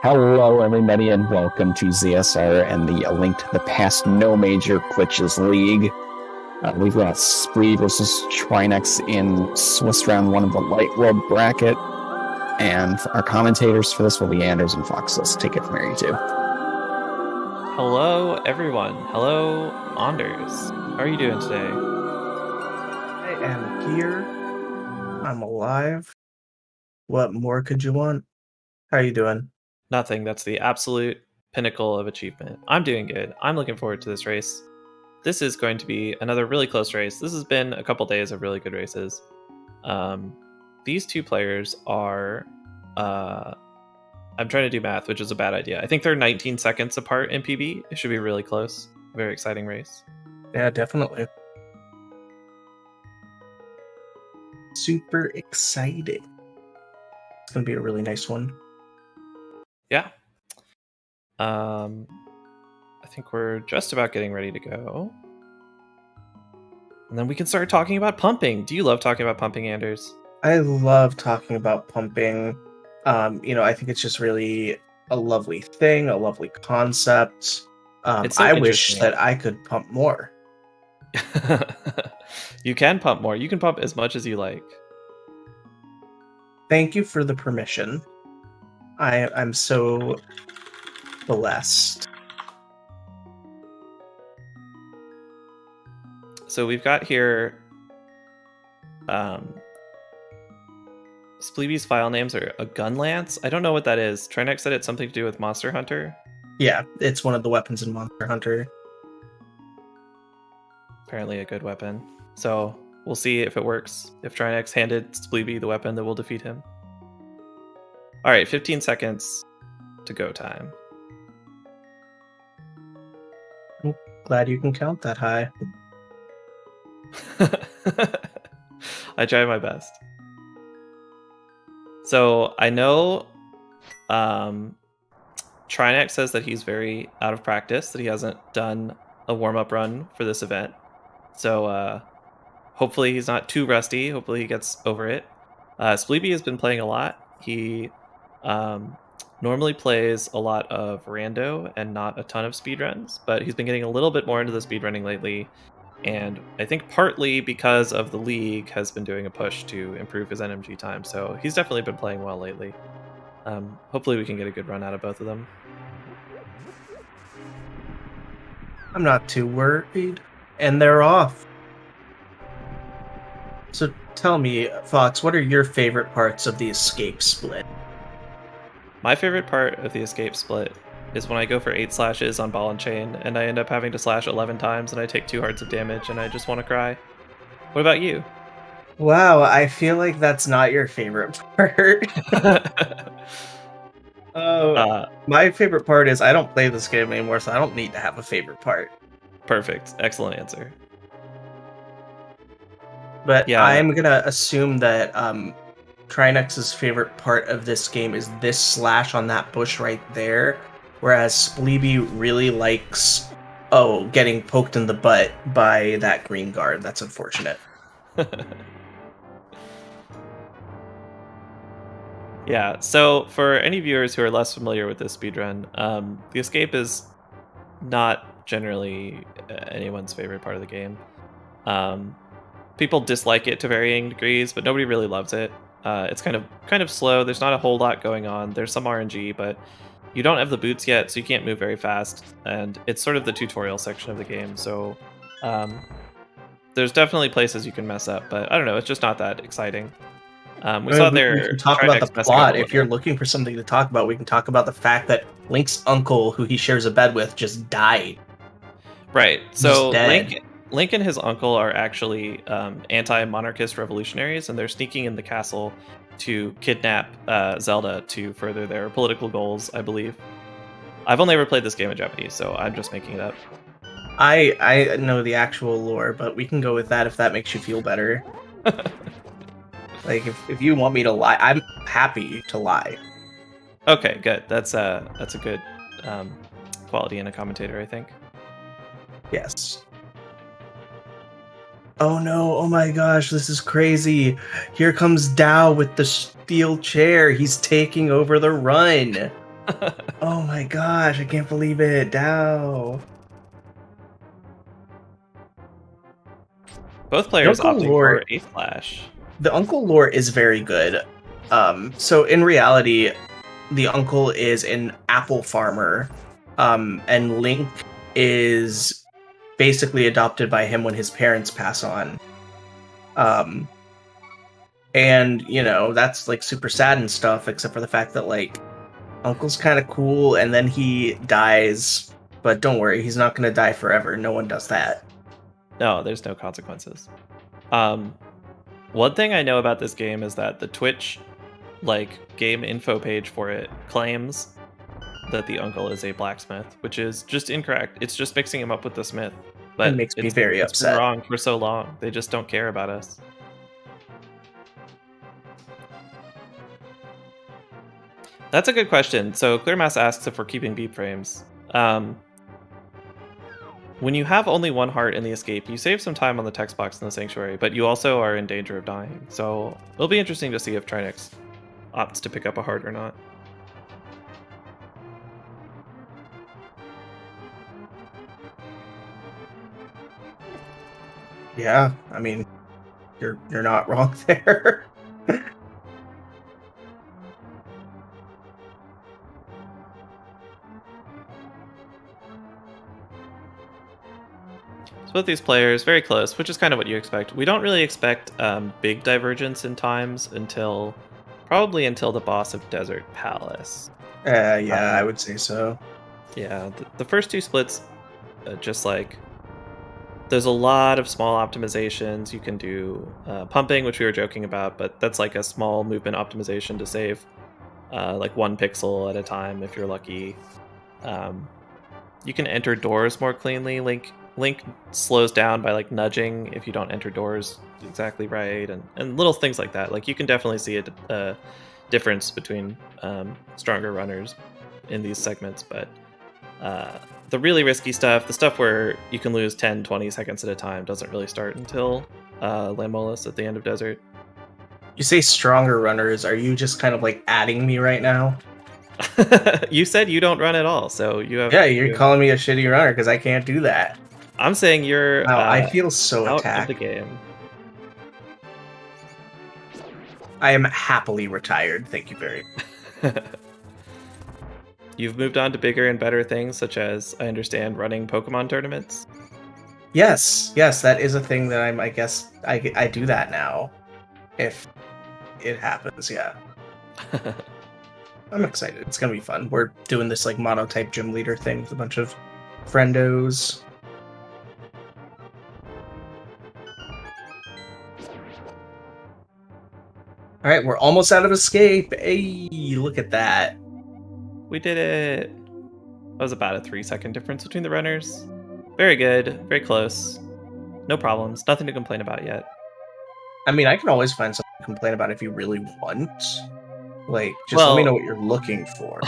Hello, everybody, and welcome to ZSR and the A Link to the Past No Major Glitches League. We've got Spleebie versus Trinexx in Swiss Round 1 of the Light World bracket. And our commentators for this will be Anders and Fox. Let's take it from here, you two. Hello, everyone. Hello, Anders. How are you doing today? I am here. I'm alive. What more could you want? How are you doing? Nothing. That's the absolute pinnacle of achievement. I'm doing good. I'm looking forward to this race. This is going to be another really close race. This has been a couple days of really good races. These two players are... I'm trying to do math, which is a bad idea. I think they're 19 seconds apart in PB. It should be really close. Very exciting race. Yeah, definitely. Super excited. It's going to be a really nice one. Yeah. I think we're just about getting ready to go. And then we can start talking about pumping. Do you love talking about pumping, Anders? I love talking about pumping. I think it's just really a lovely thing, a lovely concept. I wish that I could pump more. You can pump more. You can pump as much as you like. Thank you for the permission. I'm so blessed. So we've got here Spleebie's file names are a gun lance. I don't know what that is. Trinexx said it's something to do with Monster Hunter. Yeah, it's one of the weapons in Monster Hunter. Apparently a good weapon. So we'll see if it works. If Trinexx handed Spleebie the weapon that will defeat him. Alright, 15 seconds to go time. I'm glad you can count that high. I try my best. So I know Trinexx says that he's very out of practice, that he hasn't done a warm-up run for this event. So hopefully he's not too rusty. Hopefully he gets over it. Spleebie has been playing a lot. He normally plays a lot of rando and not a ton of speedruns, but he's been getting a little bit more into the speedrunning lately. And I think partly because of the league has been doing a push to improve his NMG time. So he's definitely been playing well lately. Hopefully we can get a good run out of both of them. I'm not too worried. And they're off. So tell me, Fox, what are your favorite parts of the escape split? My favorite part of the escape split is when I go for 8 slashes on ball and chain, and I end up having to slash 11 times, and I take 2 hearts of damage, and I just want to cry. What about you? Wow, I feel like that's not your favorite part. My favorite part is I don't play this game anymore, so I don't need to have a favorite part. Perfect. Excellent answer. But yeah, I'm going to assume that Trinexx's favorite part of this game is this slash on that bush right there, whereas Spleebie really likes, getting poked in the butt by that green guard. That's unfortunate. Yeah, so for any viewers who are less familiar with this speedrun, the escape is not generally anyone's favorite part of the game. People dislike it to varying degrees, but nobody really loves it. It's kind of slow. There's not a whole lot going on. There's some RNG, but you don't have the boots yet, so you can't move very fast. And it's sort of the tutorial section of the game, so there's definitely places you can mess up, but I don't know. It's just not that exciting. We can talk about the plot. If you're looking for something to talk about, we can talk about the fact that Link's uncle, who he shares a bed with, just died. Right. So Link and his uncle are actually anti-monarchist revolutionaries, and they're sneaking in the castle to kidnap Zelda to further their political goals, I believe. I've only ever played this game in Japanese, so I'm just making it up. I know the actual lore, but we can go with that if that makes you feel better. Like, if you want me to lie, I'm happy to lie. Okay, good. That's a good quality in a commentator, I think. Yes. Oh no, oh my gosh, this is crazy. Here comes Dow with the steel chair. He's taking over the run. Oh my gosh, I can't believe it. Dow. Both players Uncle opting Lore, for a slash. the uncle lore is very good. So in reality, the uncle is an apple farmer, and Link is basically adopted by him when his parents pass on. And you know that's like super sad and stuff, except for the fact that like Uncle's kind of cool, and then he dies. But don't worry, he's not going to die forever. No one does that. No, there's no consequences. One thing I know about this game is that the Twitch game info page for it claims that the uncle is a blacksmith, which is just incorrect. It's just mixing him up with the smith. But It makes me it's very been upset. wrong for so long. They just don't care about us. That's a good question. So Clearmass asks if we're keeping beep frames. When you have only one heart in the escape, you save some time on the text box in the sanctuary, but you also are in danger of dying. So it'll be interesting to see if Trinexx opts to pick up a heart or not. Yeah, I mean, you're not wrong there. So both these players, very close, which is kind of what you expect. We don't really expect big divergence in times probably until the boss of Desert Palace. Yeah, I would say so. Yeah, the first two splits, just like, there's a lot of small optimizations. You can do pumping, which we were joking about, but that's like a small movement optimization to save like 1 pixel at a time if you're lucky. You can enter doors more cleanly. Link slows down by like nudging if you don't enter doors exactly right, and little things like that. Like you can definitely see a difference between stronger runners in these segments, but the really risky stuff, the stuff where you can lose 10-20 seconds at a time, doesn't really start until Lamolus at the end of Desert. You say stronger runners, are you just kind of like adding me right now? You said you don't run at all, so you have... Yeah, you're calling me a shitty runner because I can't do that. I'm saying you're Wow, I feel so out attacked. of the game. I am happily retired, thank you very much. You've moved on to bigger and better things, such as, I understand, running Pokemon tournaments? Yes, that is a thing that I guess I do that now. If it happens, yeah. I'm excited. It's gonna be fun. We're doing this like monotype gym leader thing with a bunch of friendos. All right, we're almost out of escape. Hey, look at that. We did it. That was about a 3-second difference between the runners. Very good, very close. No problems, nothing to complain about yet. I mean, I can always find something to complain about if you really want. Like, just let me know what you're looking for.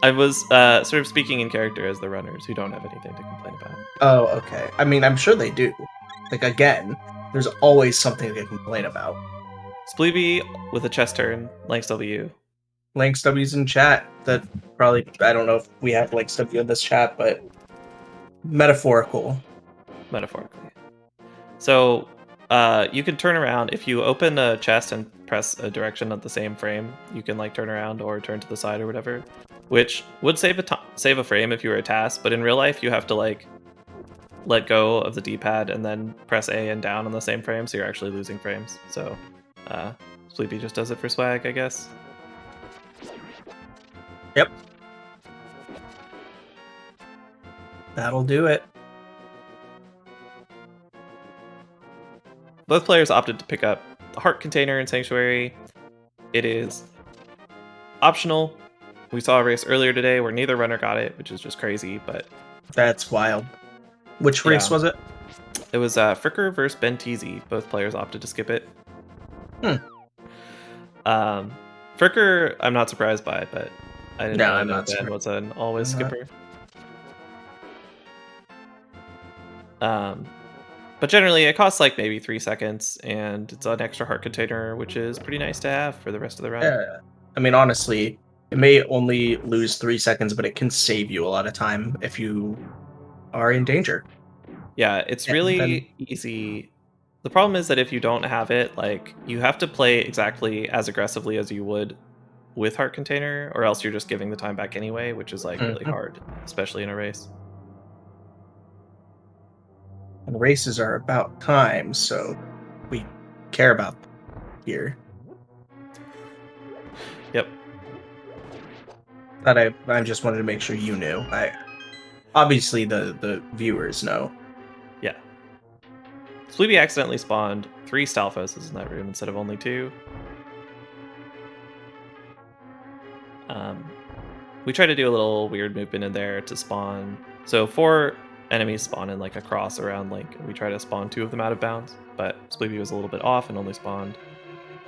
I was sort of speaking in character as the runners who don't have anything to complain about. Oh, okay. I mean, I'm sure they do. Like, again, there's always something to complain about. Spleebie with a chest turn, Lanks W. Lanks W's in chat. That probably, I don't know if we have Lanks W in this chat, but metaphorical. Metaphorically. So, you can turn around. If you open a chest and press a direction at the same frame, you can like turn around or turn to the side or whatever, which would save a frame if you were a task, but in real life you have to like let go of the D-pad and then press A and down on the same frame, so you're actually losing frames. So Spleebie just does it for swag, I guess. Yep. That'll do it. Both players opted to pick up the heart container in Sanctuary. It is optional. We saw a race earlier today where neither runner got it, which is just crazy, but... That's wild. Which race was it? It was Fricker versus Ben Teasy. Both players opted to skip it. Fricker, I'm not surprised by, but I didn't know that Ben was an always skipper. But generally, it costs like maybe 3 seconds, and it's an extra heart container, which is pretty nice to have for the rest of the run. Yeah. I mean, honestly, It may only lose 3 seconds, but it can save you a lot of time if you are in danger. Yeah, it's And really easy. The problem is that if you don't have it, like, you have to play exactly as aggressively as you would with Heart Container, or else you're just giving the time back anyway, which is like really hard, especially in a race. And races are about time, so we care about here. Yep. But I just wanted to make sure you knew. Obviously the viewers know. Yeah. Spleebie accidentally spawned 3 Stalfoses in that room instead of only 2. We try to do a little weird movement in there to spawn. So 4 enemies spawn in like a cross around Link, and we try to spawn 2 of them out of bounds. But Spleebie was a little bit off and only spawned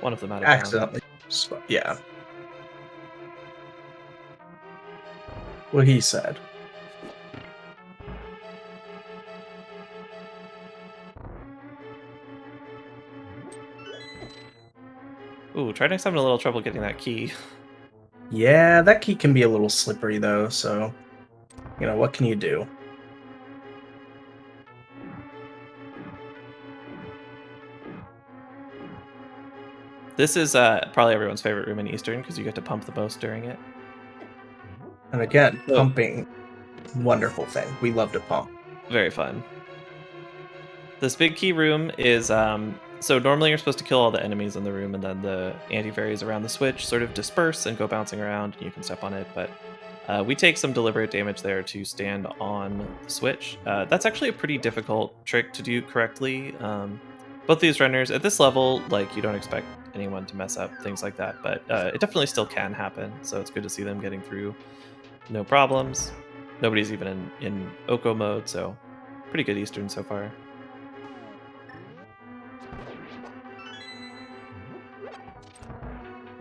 1 of them out of bounds. Accidentally. Yeah. What he said. Ooh, Trinexx having a little trouble getting that key. Yeah, that key can be a little slippery though, so what can you do? This is probably everyone's favorite room in Eastern because you get to pump the most during it. And again, pumping, wonderful thing. We love to pump. Very fun. This big key room is so normally you're supposed to kill all the enemies in the room, and then the anti-fairies around the switch sort of disperse and go bouncing around, and you can step on it. But we take some deliberate damage there to stand on the switch. That's actually a pretty difficult trick to do correctly. Both these runners at this level, like, you don't expect anyone to mess up things like that, but it definitely still can happen. So it's good to see them getting through no problems. Nobody's even in Oko mode, so pretty good Eastern so far.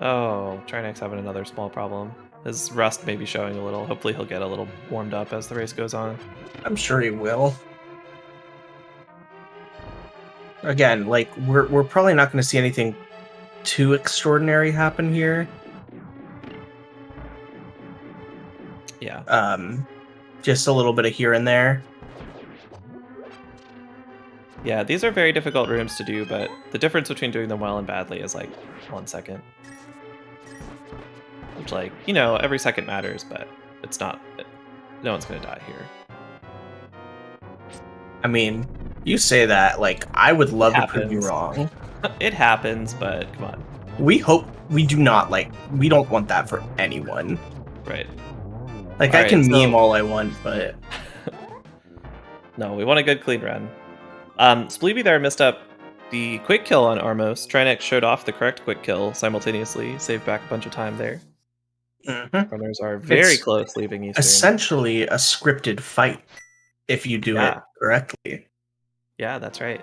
Oh, Trinexx having another small problem. His rust may be showing a little. Hopefully he'll get a little warmed up as the race goes on. I'm sure he will. Again, like, we're probably not going to see anything too extraordinary happen here. Yeah. Just a little bit of here and there. Yeah, these are very difficult rooms to do, but the difference between doing them well and badly is like 1 second. Which, like, every second matters, but it's not. No one's gonna die here. I mean, you say that, like, I would love to prove you wrong. It happens, but come on. We don't want that for anyone. Right. Like, I can meme all I want, but... No, we want a good clean run. Spleebie there messed up the quick kill on Armos. Trinexx showed off the correct quick kill simultaneously, saved back a bunch of time there. Mm-hmm. Runners are very close leaving Eastern. Essentially a scripted fight, if you do it correctly. Yeah, that's right.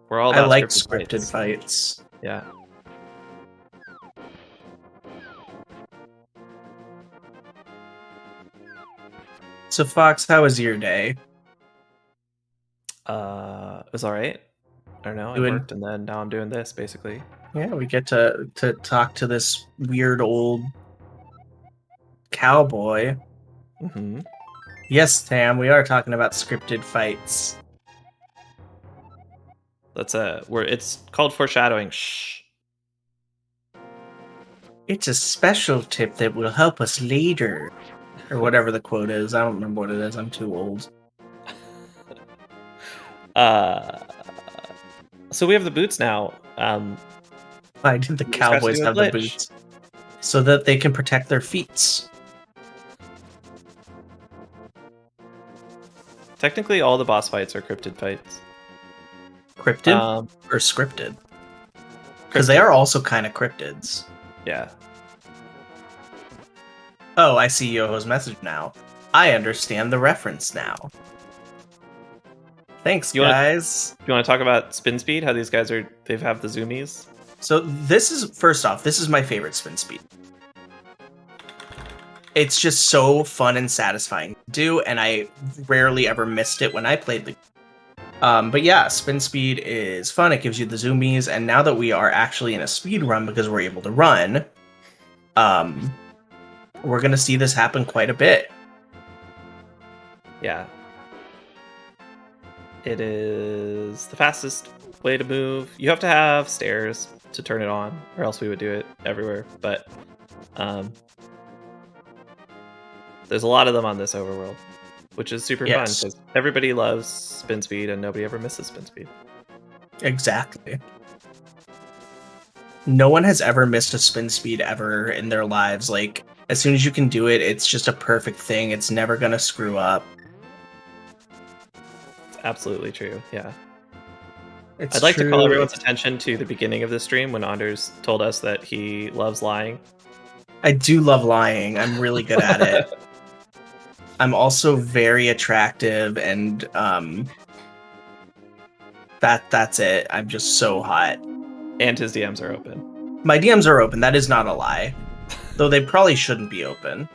We're all about I like scripted fights. Yeah. So, Fox, how was your day? It was all right. I don't know. I worked, and then now I'm doing this, basically. Yeah, we get to talk to this weird old cowboy. Mm-hmm. Yes, Tam, we are talking about scripted fights. That's it's called foreshadowing. Shh. It's a special tip that will help us later. Or whatever the quote is. I don't remember what it is. I'm too old. So we have the boots now. Why did the cowboys have the boots? So that they can protect their feet. Technically, all the boss fights are cryptid fights. Cryptid or scripted? Because they are also kind of cryptids. Yeah. Oh, I see Yoho's message now. I understand the reference now. Thanks, guys. You want to talk about spin speed? How these guys they have the zoomies? So this is my favorite spin speed. It's just so fun and satisfying to do, and I rarely ever missed it when I played the game. But yeah, spin speed is fun. It gives you the zoomies, and now that we are actually in a speed run because we're able to run, we're going to see this happen quite a bit. Yeah. It is the fastest way to move. You have to have stairs to turn it on, or else we would do it everywhere. But there's a lot of them on this overworld, which is super fun because everybody loves spin speed and nobody ever misses spin speed. Exactly. No one has ever missed a spin speed ever in their lives. Like, as soon as you can do it, it's just a perfect thing. It's never going to screw up. It's absolutely true, yeah. I'd like to call everyone's attention to the beginning of the stream when Anders told us that he loves lying. I do love lying. I'm really good at it. I'm also very attractive, and that's it. I'm just so hot. And his DMs are open. My DMs are open. That is not a lie. Though they probably shouldn't be open.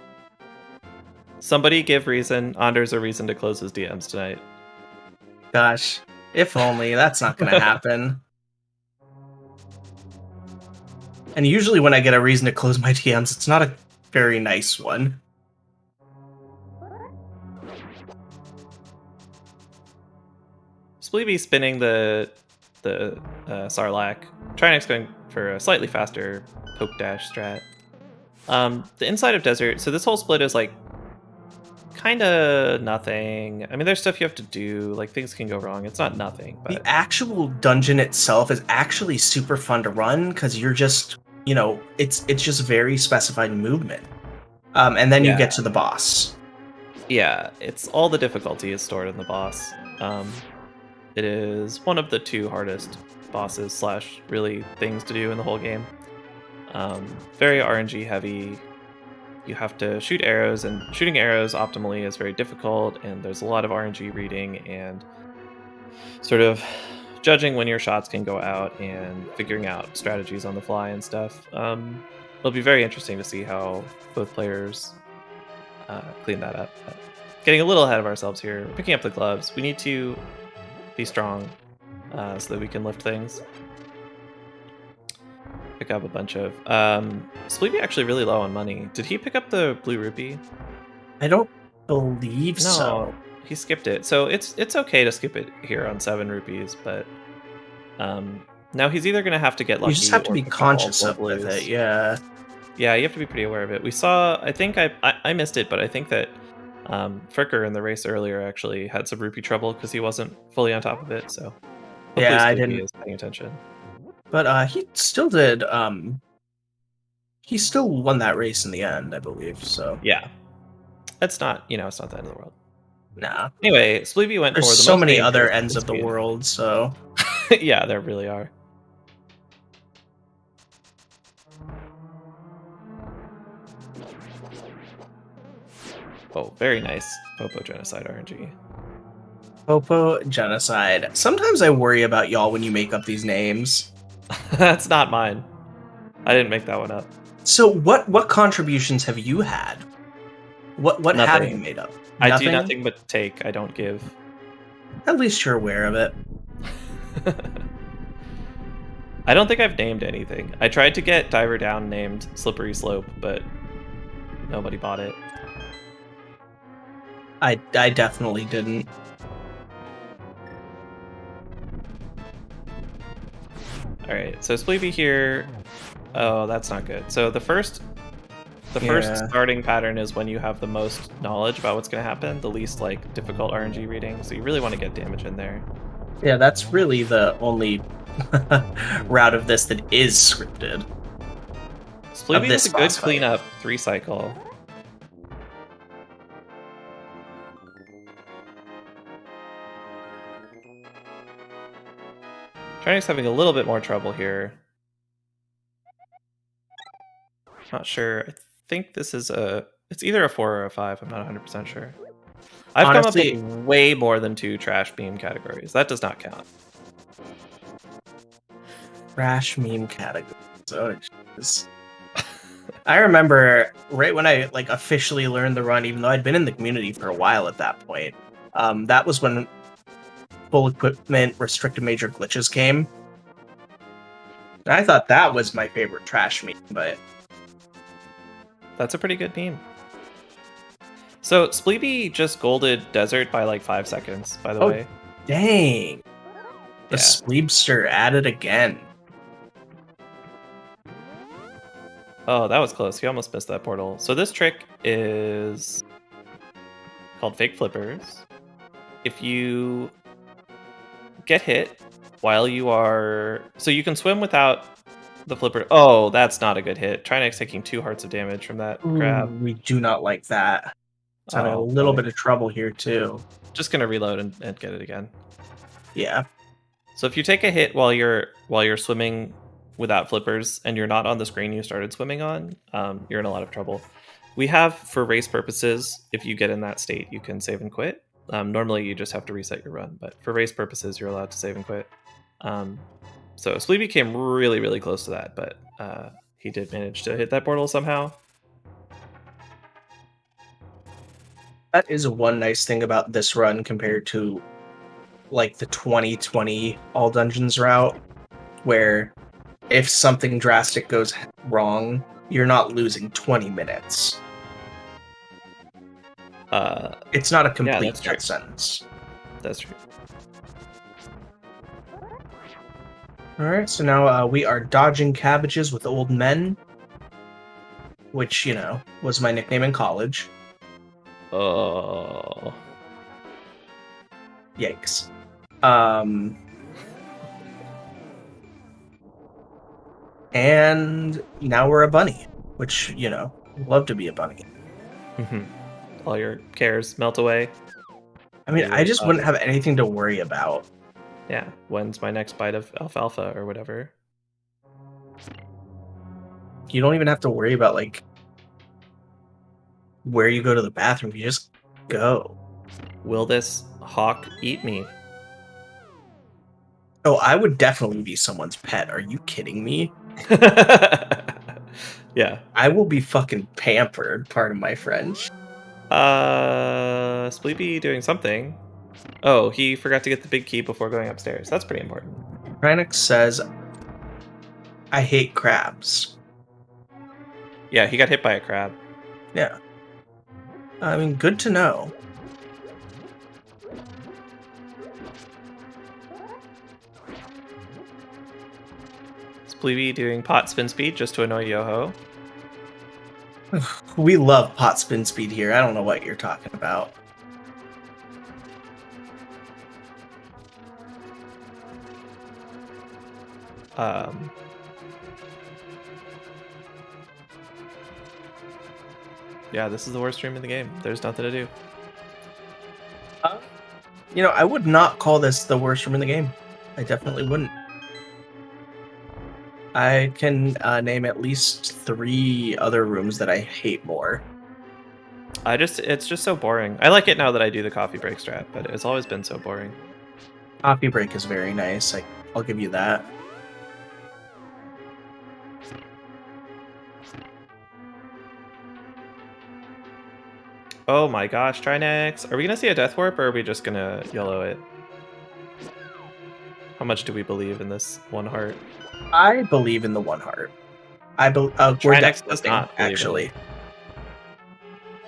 Somebody give Anders a reason to close his DMs tonight. Gosh, if only. That's not going to happen. And usually when I get a reason to close my DMs, it's not a very nice one. Spleebie spinning the Sarlacc. Trinexx going for a slightly faster poke dash strat. The inside of desert. So this whole split is like kind of nothing. I mean, there's stuff you have to do. Like things can go wrong. It's not nothing. But the actual dungeon itself is actually super fun to run because you're just, it's just very specified movement. And then you get to the boss. Yeah, it's all the difficulty is stored in the boss. It is one of the 2 hardest bosses / really things to do in the whole game. Very RNG heavy. You have to shoot arrows, and shooting arrows optimally is very difficult, and there's a lot of RNG reading and sort of judging when your shots can go out and figuring out strategies on the fly and stuff. It'll be very interesting to see how both players clean that up. But getting a little ahead of ourselves here. Picking up the gloves. We need to be strong so that we can lift things. Pick up a bunch of... Spleebie actually really low on money. Did he pick up the blue rupee? I don't believe so. He skipped it. So it's okay to skip it here on 7 rupees, but now he's either going to have to get lucky. You just have to be conscious of it, yeah. Yeah, you have to be pretty aware of it. We saw... I think I missed it, but I think that Fricker in the race earlier actually had some rupee trouble because he wasn't fully on top of it, so... Yeah, I didn't... is paying attention. But he still did. He still won that race in the end, I believe. So yeah, it's not it's not the end of the world. Nah. Anyway, Spleebie went for the so many other ends of the world. So yeah, there really are. Oh, very nice. Popo Genocide RNG. Popo Genocide. Sometimes I worry about y'all when you make up these names. That's not mine. I didn't make that one up. So what contributions have you had? What have you made up? Nothing? I do nothing but take. I don't give. At least you're aware of it. I don't think I've named anything. I tried to get Diver Down named Slippery Slope, but nobody bought it. I definitely didn't. Alright, so Spleebie here. Oh, that's not good. So the first starting pattern is when you have the most knowledge about what's going to happen, the least difficult RNG reading. So you really want to get damage in there. Yeah, that's really the only route of this that is scripted. Spleebie is a good cleanup 3 cycle. Trinexx having a little bit more trouble here. Not sure. I think this is it's either a 4 or a 5. I'm not 100% sure. I've honestly come up with way more than 2 trash meme categories. That does not count. Trash meme categories. Oh, jeez. I remember right when I officially learned the run, even though I'd been in the community for a while at that point. That was when full equipment restricted major glitches came. And I thought that was my favorite trash meme, but That's a pretty good meme. So Spleebie just golded Desert by like 5 seconds, by the way. Dang. The Yeah. Spleebster at it again. Oh, that was close. He almost missed that portal. So this trick is called Fake Flippers. If you get hit while you are... So you can swim without the flipper. Oh, that's not a good hit. Trinexx taking 2 hearts of damage from that grab. We do not like that. It's having a little bit of trouble here, too. Just going to reload and get it again. Yeah. So if you take a hit while you're swimming without flippers and you're not on the screen you started swimming on, you're in a lot of trouble. We have, for race purposes, if you get in that state, you can save and quit. Normally you just have to reset your run, but for race purposes, you're allowed to save and quit. So Spleebie came really, really close to that, but he did manage to hit that portal somehow. That is one nice thing about this run compared to like the 2020 all dungeons route, where if something drastic goes wrong, you're not losing 20 minutes. It's not a complete death sentence. That's true. Alright, so now we are dodging cabbages with old men, which, was my nickname in college. Oh. Yikes. And now we're a bunny, which, love to be a bunny. Mm-hmm. All your cares melt away. I mean, I just wouldn't have anything to worry about. Yeah, when's my next bite of alfalfa or whatever? You don't even have to worry about, like, where you go to the bathroom. You just go. Will this hawk eat me? Oh, I would definitely be someone's pet. Are you kidding me? Yeah. I will be fucking pampered, pardon my French. Spleebie doing something. Oh, he forgot to get the big key before going upstairs. That's pretty important. Trinexx says, I hate crabs. Yeah, he got hit by a crab. Yeah. I mean, good to know. Spleebie doing pot spin speed just to annoy Yoho. We love pot spin speed here. I don't know what you're talking about. Yeah, this is the worst stream in the game. There's nothing to do. I would not call this the worst room in the game. I definitely wouldn't. I can name at least 3 other rooms that I hate more. It's just so boring. I like it now that I do the coffee break strat, but it's always been so boring. Coffee break is very nice. I'll give you that. Oh my gosh, Trinexx. Are we gonna see a death warp, or are we just gonna yellow it? How much do we believe in this one heart? I believe in the one heart. We're deck flipping, actually.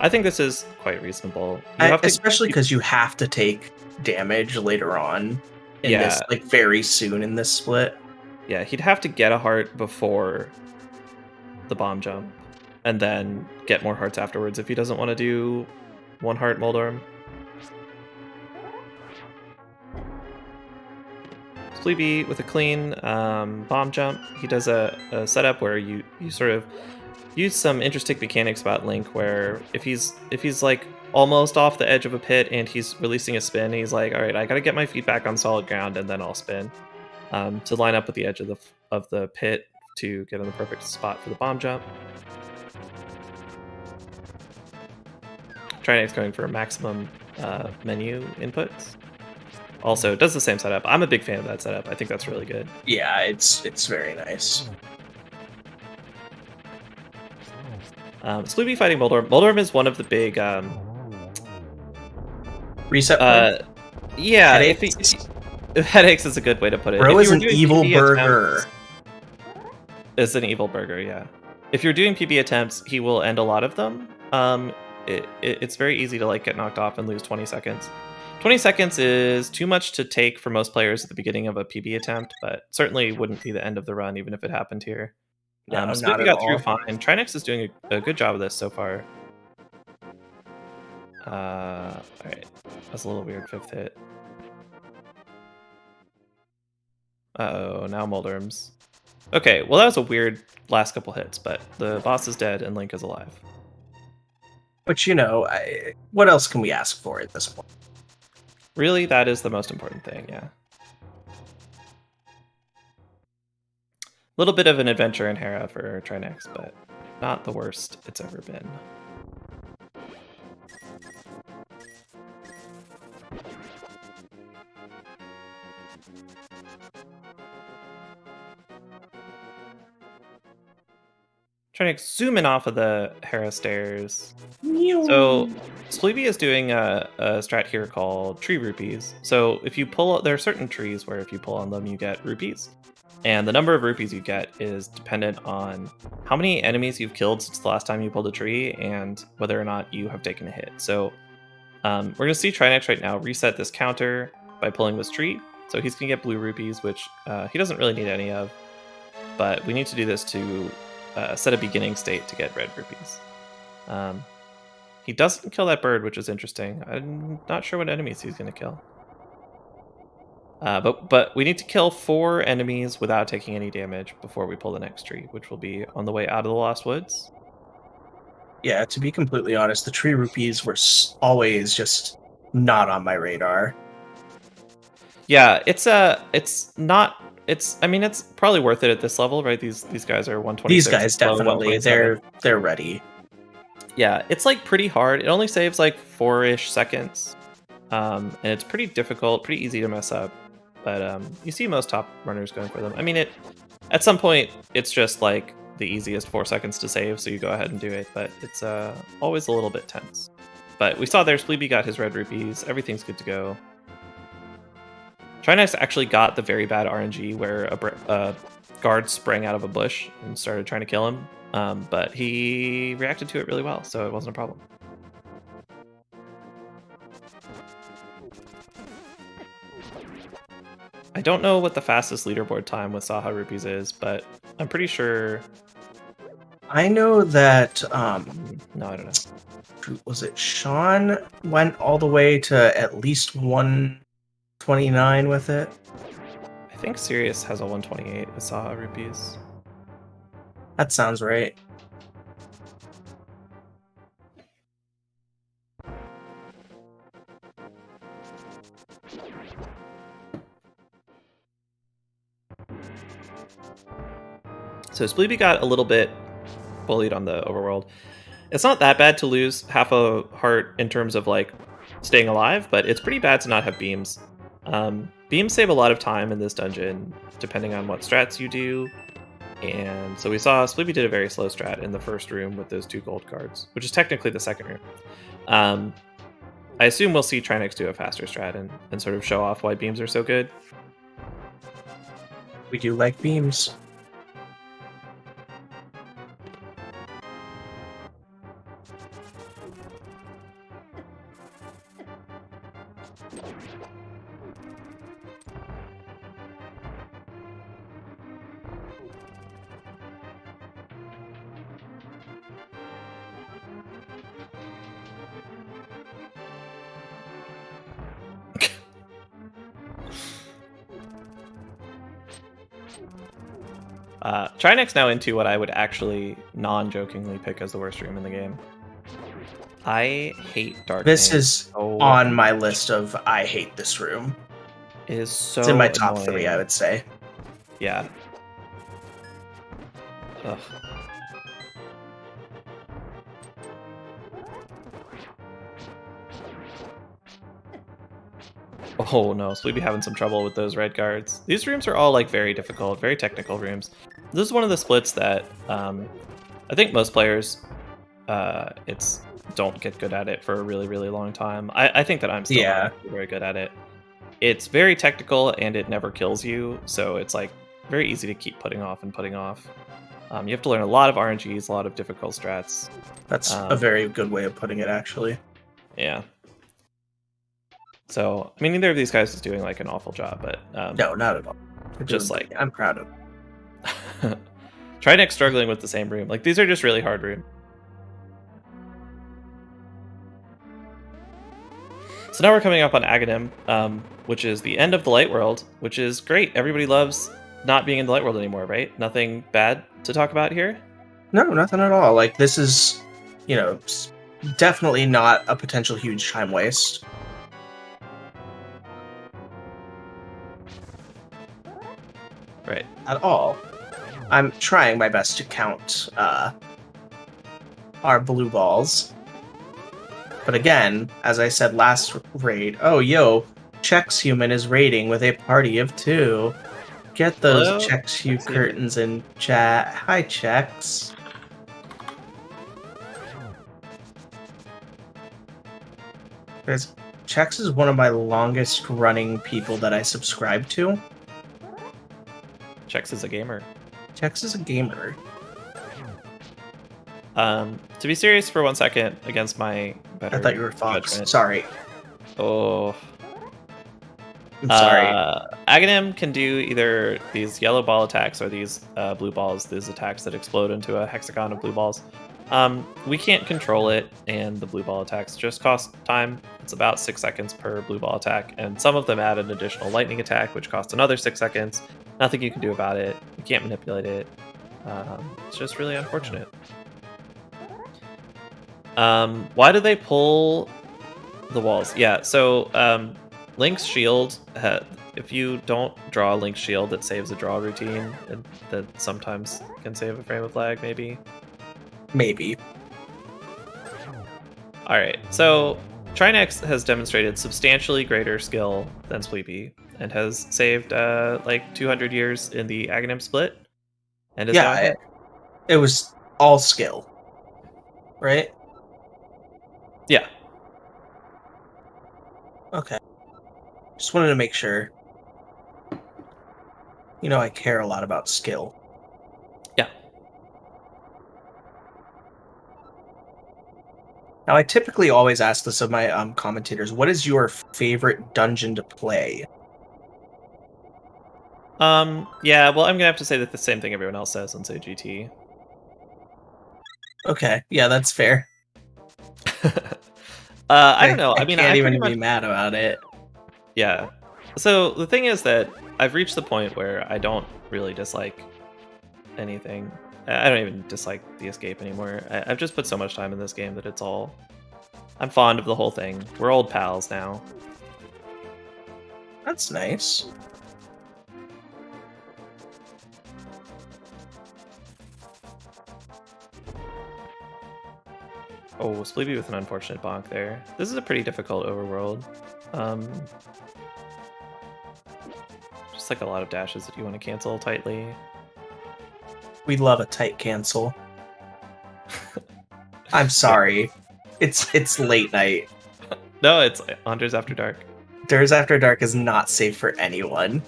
I think this is quite reasonable. Especially because you have to take damage later on in this, very soon in this split. Yeah, he'd have to get a heart before the bomb jump, and then get more hearts afterwards if he doesn't want to do one heart Moldorm. Spleebie with a clean bomb jump. He does a setup where you sort of use some interesting mechanics about Link, where if he's like almost off the edge of a pit and he's releasing a spin, he's like, all right, I gotta get my feet back on solid ground and then I'll spin to line up with the edge of the pit to get in the perfect spot for the bomb jump. Trinexx going for maximum menu inputs. Also, does the same setup. I'm a big fan of that setup. I think that's really good. Yeah, it's very nice. Spleebie fighting Moldorm. Moldorm is one of the big reset point? Yeah, headaches. Headaches is a good way to put it. Bro is an evil burger. It's an evil burger, yeah. if you're doing PB attempts, he will end a lot of them. It's very easy to like get knocked off and lose 20 seconds. 20 seconds is too much to take for most players at the beginning of a PB attempt, but certainly wouldn't be the end of the run even if it happened here. No, not Spleebie at got all. through fine. Trinexx is doing a good job of this so far. All right, that's a little weird 5th hit. Uh-oh, now Mulderms. Okay, well that was a weird last couple hits, but the boss is dead and Link is alive. But what else can we ask for at this point? Really, that is the most important thing, yeah. A little bit of an adventure in Hera for Trinexx, but not the worst it's ever been. Trinexx zooming off of the Hera stairs. So Spleebie is doing a strat here called tree rupees. So if you pull, there are certain trees where if you pull on them, you get rupees. And the number of rupees you get is dependent on how many enemies you've killed since the last time you pulled a tree and whether or not you have taken a hit. So we're going to see Trinexx right now reset this counter by pulling this tree. So he's going to get blue rupees, which he doesn't really need any of. But we need to do this to set a beginning state to get red rupees. He doesn't kill that bird, which is interesting. I'm not sure what enemies he's going to kill. But we need to kill 4 enemies without taking any damage before we pull the next tree, which will be on the way out of the Lost Woods. Yeah, to be completely honest, the tree rupees were always just not on my radar. Yeah, it's probably worth it at this level, right? These guys are 126. These guys definitely, they're ready. Yeah, it's like pretty hard. It only saves like 4-ish seconds. And it's pretty difficult, pretty easy to mess up. But you see most top runners going for them. I mean, at some point, it's just like the easiest 4 seconds to save, so you go ahead and do it. But it's always a little bit tense. But we saw there, Spleebie got his red rupees. Everything's good to go. Trinexx actually got the very bad RNG where a guard sprang out of a bush and started trying to kill him. But he reacted to it really well, so it wasn't a problem. I don't know what the fastest leaderboard time with Saha Rupees is, but I'm pretty sure... I know that... No, I don't know. Was it Sean went all the way to at least 129 with it? I think Sirius has a 128 with Saha Rupees. That sounds right. So Spleebie got a little bit bullied on the overworld. It's not that bad to lose half a heart in terms of like staying alive, but it's pretty bad to not have beams. Beams save a lot of time in this dungeon, depending on what strats you do. And so we saw Spleebie did a very slow strat in the first room with those 2 gold cards, which is technically the second room. I assume we'll see Trinexx do a faster strat and sort of show off why beams are so good. We do like beams. Trinexx now into what I would actually non-jokingly pick as the worst room in the game. I hate Dark. This is on my list of I hate this room. It is so It's in my top annoying. 3, I would say. Yeah. Ugh. Oh no, Spleebie having some trouble with those red guards. These rooms are all like very difficult, very technical rooms. This is one of the splits that I think most players don't get good at it for a really, really long time. I think that I'm still not very good at it. It's very technical and it never kills you, so it's like very easy to keep putting off and putting off. You have to learn a lot of RNGs, a lot of difficult strats. That's a very good way of putting it, actually. Yeah. So, I mean, neither of these guys is doing like an awful job, but No, not at all. Just like I'm proud of. Trinexx struggling with the same room. Like these are just really hard rooms. So now we're coming up on Aghanim, which is the end of the Light World, which is great. Everybody loves not being in the Light World anymore, right? Nothing bad to talk about here? No, nothing at all. Like, this is, definitely not a potential huge time waste. Right. At all. I'm trying my best to count our blue balls. But again, as I said last raid, Chex Human is raiding with a party of 2. Get those Chex Hue curtains in chat. Hi, Chex. Chex is one of my longest running people that I subscribe to. Chex is a gamer. Chex is a gamer. To be serious for 1 second against my better I thought you were Fox. judgment. Sorry. Oh. I'm sorry. Aghanim can do either these yellow ball attacks or these blue balls, these attacks that explode into a hexagon of blue balls. We can't control it, and the blue ball attacks just cost time. It's about 6 seconds per blue ball attack, and some of them add an additional lightning attack, which costs another 6 seconds. Nothing you can do about it. You can't manipulate it. It's just really unfortunate. Why do they pull the walls? Yeah, so Link's shield, if you don't draw a Link's shield, that saves a draw routine, and that sometimes can save a frame of lag, maybe. Maybe. Alright, so Trinexx has demonstrated substantially greater skill than Spleebie, and has saved like 200 years in the Aghanim split. And it was all skill, right? Yeah. Okay. Just wanted to make sure. I care a lot about skill. Yeah. Now, I typically always ask this of my commentators. What is your favorite dungeon to play? Yeah, well, I'm gonna have to say that the same thing everyone else says and say GT. Okay, yeah, that's fair. I don't know. I mean, can't even be mad about it. Yeah. So the thing is that I've reached the point where I don't really dislike anything. I don't even dislike the escape anymore. I've just put so much time in this game that it's all... I'm fond of the whole thing. We're old pals now. That's nice. Oh, Spleebie with an unfortunate bonk there. This is a pretty difficult overworld. Just like a lot of dashes that you want to cancel tightly. We love a tight cancel. I'm sorry. It's late night. No, it's Hunters After Dark. Hunters After Dark is not safe for anyone.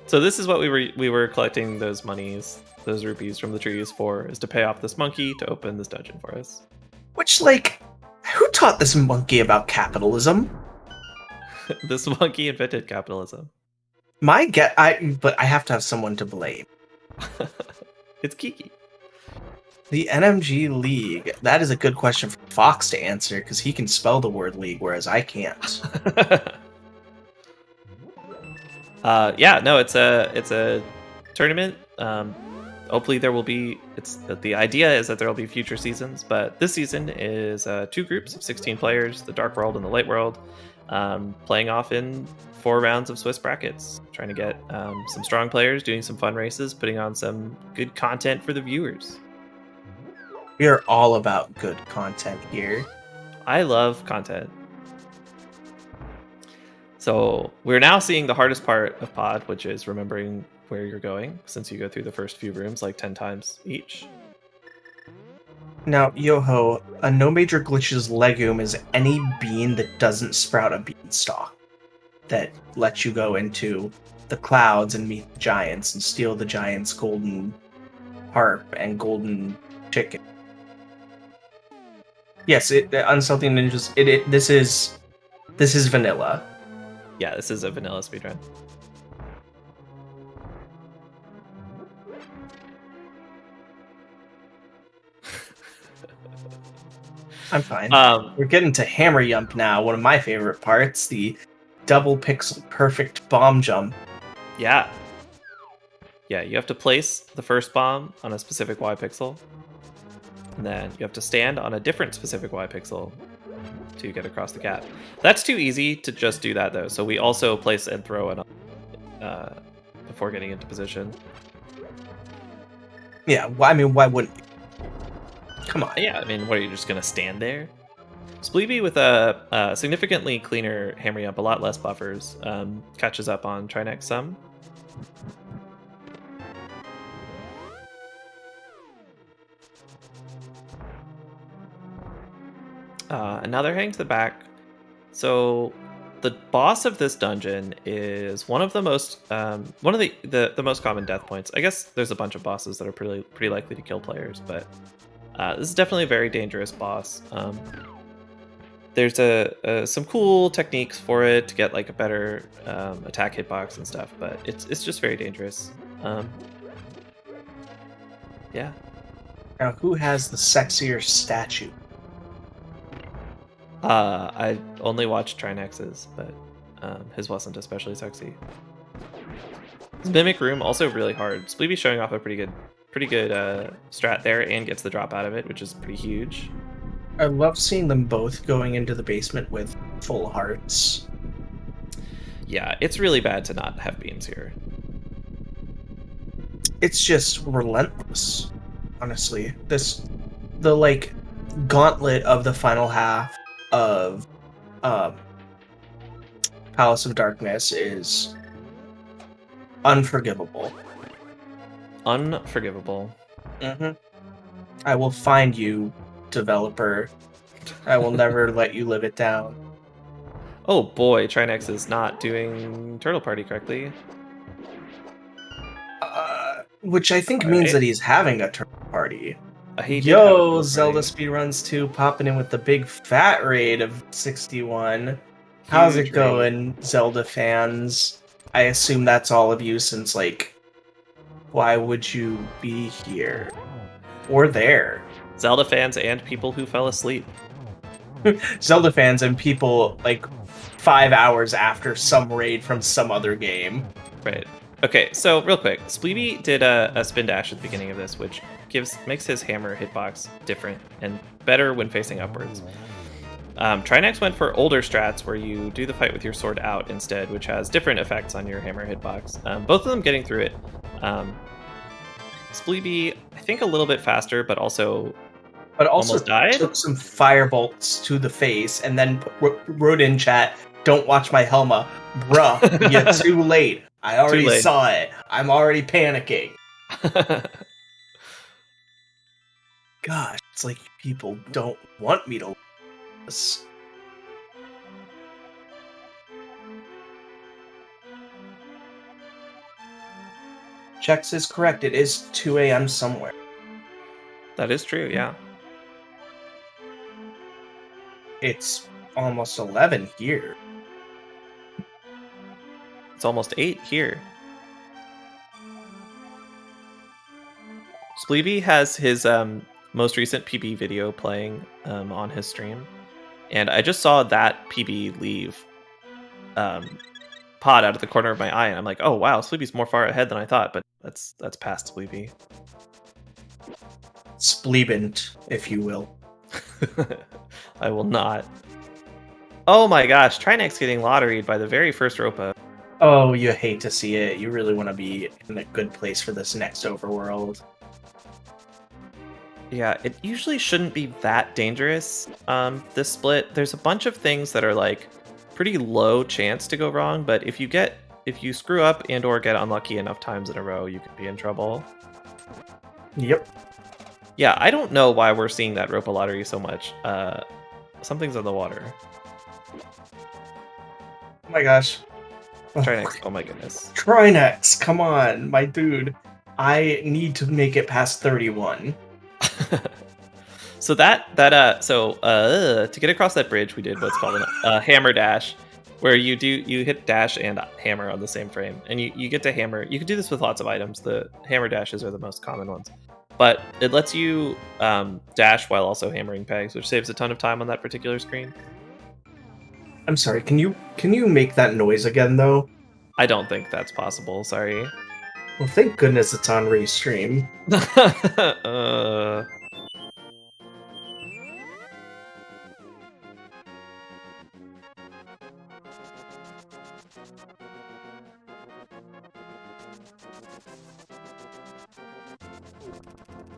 So this is what we were collecting those monies, those rupees from the trees for, is to pay off this monkey to open this dungeon for us. Which, who taught this monkey about capitalism? This monkey invented capitalism. But I have to have someone to blame. It's Kiki. The NMG League. That is a good question for Fox to answer, because he can spell the word league, whereas I can't. Yeah, no, it's a tournament. Hopefully there will be. The idea is that there will be future seasons, but this season is 2 groups of 16 players, the Dark World and the Light World, playing off in 4 rounds of Swiss brackets, trying to get some strong players, doing some fun races, putting on some good content for the viewers. We are all about good content here. I love content. So we're now seeing the hardest part of Pod, which is remembering where you're going, since you go through the first few rooms like 10 times each. Now, Yoho, a no major glitches legume is any bean that doesn't sprout a beanstalk that lets you go into the clouds and meet the giants and steal the giants' golden harp and golden chicken. Yes, Unstealthy Ninjas. This is vanilla. Yeah, this is a vanilla speedrun. I'm fine. We're getting to Hammer Jump now, one of my favorite parts, the double pixel perfect bomb jump. Yeah. Yeah, you have to place the first bomb on a specific Y pixel, and then you have to stand on a different specific Y pixel to get across the gap. That's too easy to just do that, though, so we also place and throw it before getting into position. Yeah, I mean, why wouldn't you? Come on. Yeah, I mean, what, are you just going to stand there? Spleebie with a significantly cleaner hammer jump, a lot less buffers, catches up on Trinexx some. And now they're heading to the back. So the boss of this dungeon is one of the most the most common death points. I guess there's a bunch of bosses that are pretty likely to kill players, but this is definitely a very dangerous boss. There's some cool techniques for it to get like a better attack hitbox and stuff, but it's just very dangerous. Yeah. Now, who has the sexier statue? I only watched Trinexx's, but his wasn't especially sexy. His Mimic Room also really hard. Spleebie showing off a pretty good strat there and gets the drop out of it, which is pretty huge. I love seeing them both going into the basement with full hearts. Yeah, it's really bad to not have beans here. It's just relentless, honestly. The like gauntlet of the final half of Palace of Darkness is unforgivable. Unforgivable. Mm-hmm. I will find you, developer. I will never let you live it down. Oh boy, Trinexx is not doing Turtle Party correctly. Which I think means that he's having a turtle party. Yo, Zelda Speedruns 2 popping in with the big fat raid of 61. How's it going, Zelda fans? I assume that's all of you, since, like, why would you be here? Or there? Zelda fans and people who fell asleep. Zelda fans and people, like, 5 hours after some raid from some other game. Right. Okay, so real quick, Spleebie did a spin dash at the beginning of this, which makes his hammer hitbox different and better when facing upwards. Trinexx went for older strats where you do the fight with your sword out instead, which has different effects on your hammer hitbox. Both of them getting through it. Spleebie, I think a little bit faster, but also almost died. Took some firebolts to the face and then wrote in chat, "Don't watch my Helma. Bruh, you're too late. I already saw it. I'm already panicking." Gosh, it's like people don't want me to this. Chex is correct. It is 2 a.m. somewhere. That is true, yeah. It's almost 11 here. It's almost 8 here. Spleebie has his most recent PB video playing on his stream, and I just saw that PB leave pod out of the corner of my eye, and I'm like, oh wow, Spleebie's more far ahead than I thought, but that's past Spleebie. Spleebent, if you will. I will not. Oh my gosh, Trinexx getting lotteried by the very first Ropa. Oh, you hate to see it. You really want to be in a good place for this next overworld. Yeah, it usually shouldn't be that dangerous, this split. There's a bunch of things that are like pretty low chance to go wrong, but if you screw up and or get unlucky enough times in a row, you could be in trouble. Yep. Yeah, I don't know why we're seeing that Ropa lottery so much. Something's in the water. Oh my gosh. Trinexx, oh my goodness. Trinexx, come on, my dude. I need to make it past 31. So to get across that bridge, we did what's called a hammer dash, where you hit dash and hammer on the same frame, and you get to hammer. You can do this with lots of items. The hammer dashes are the most common ones, but it lets you dash while also hammering pegs, which saves a ton of time on that particular screen. I'm sorry. Can you make that noise again though? I don't think that's possible. Sorry. Well, thank goodness it's on Restream.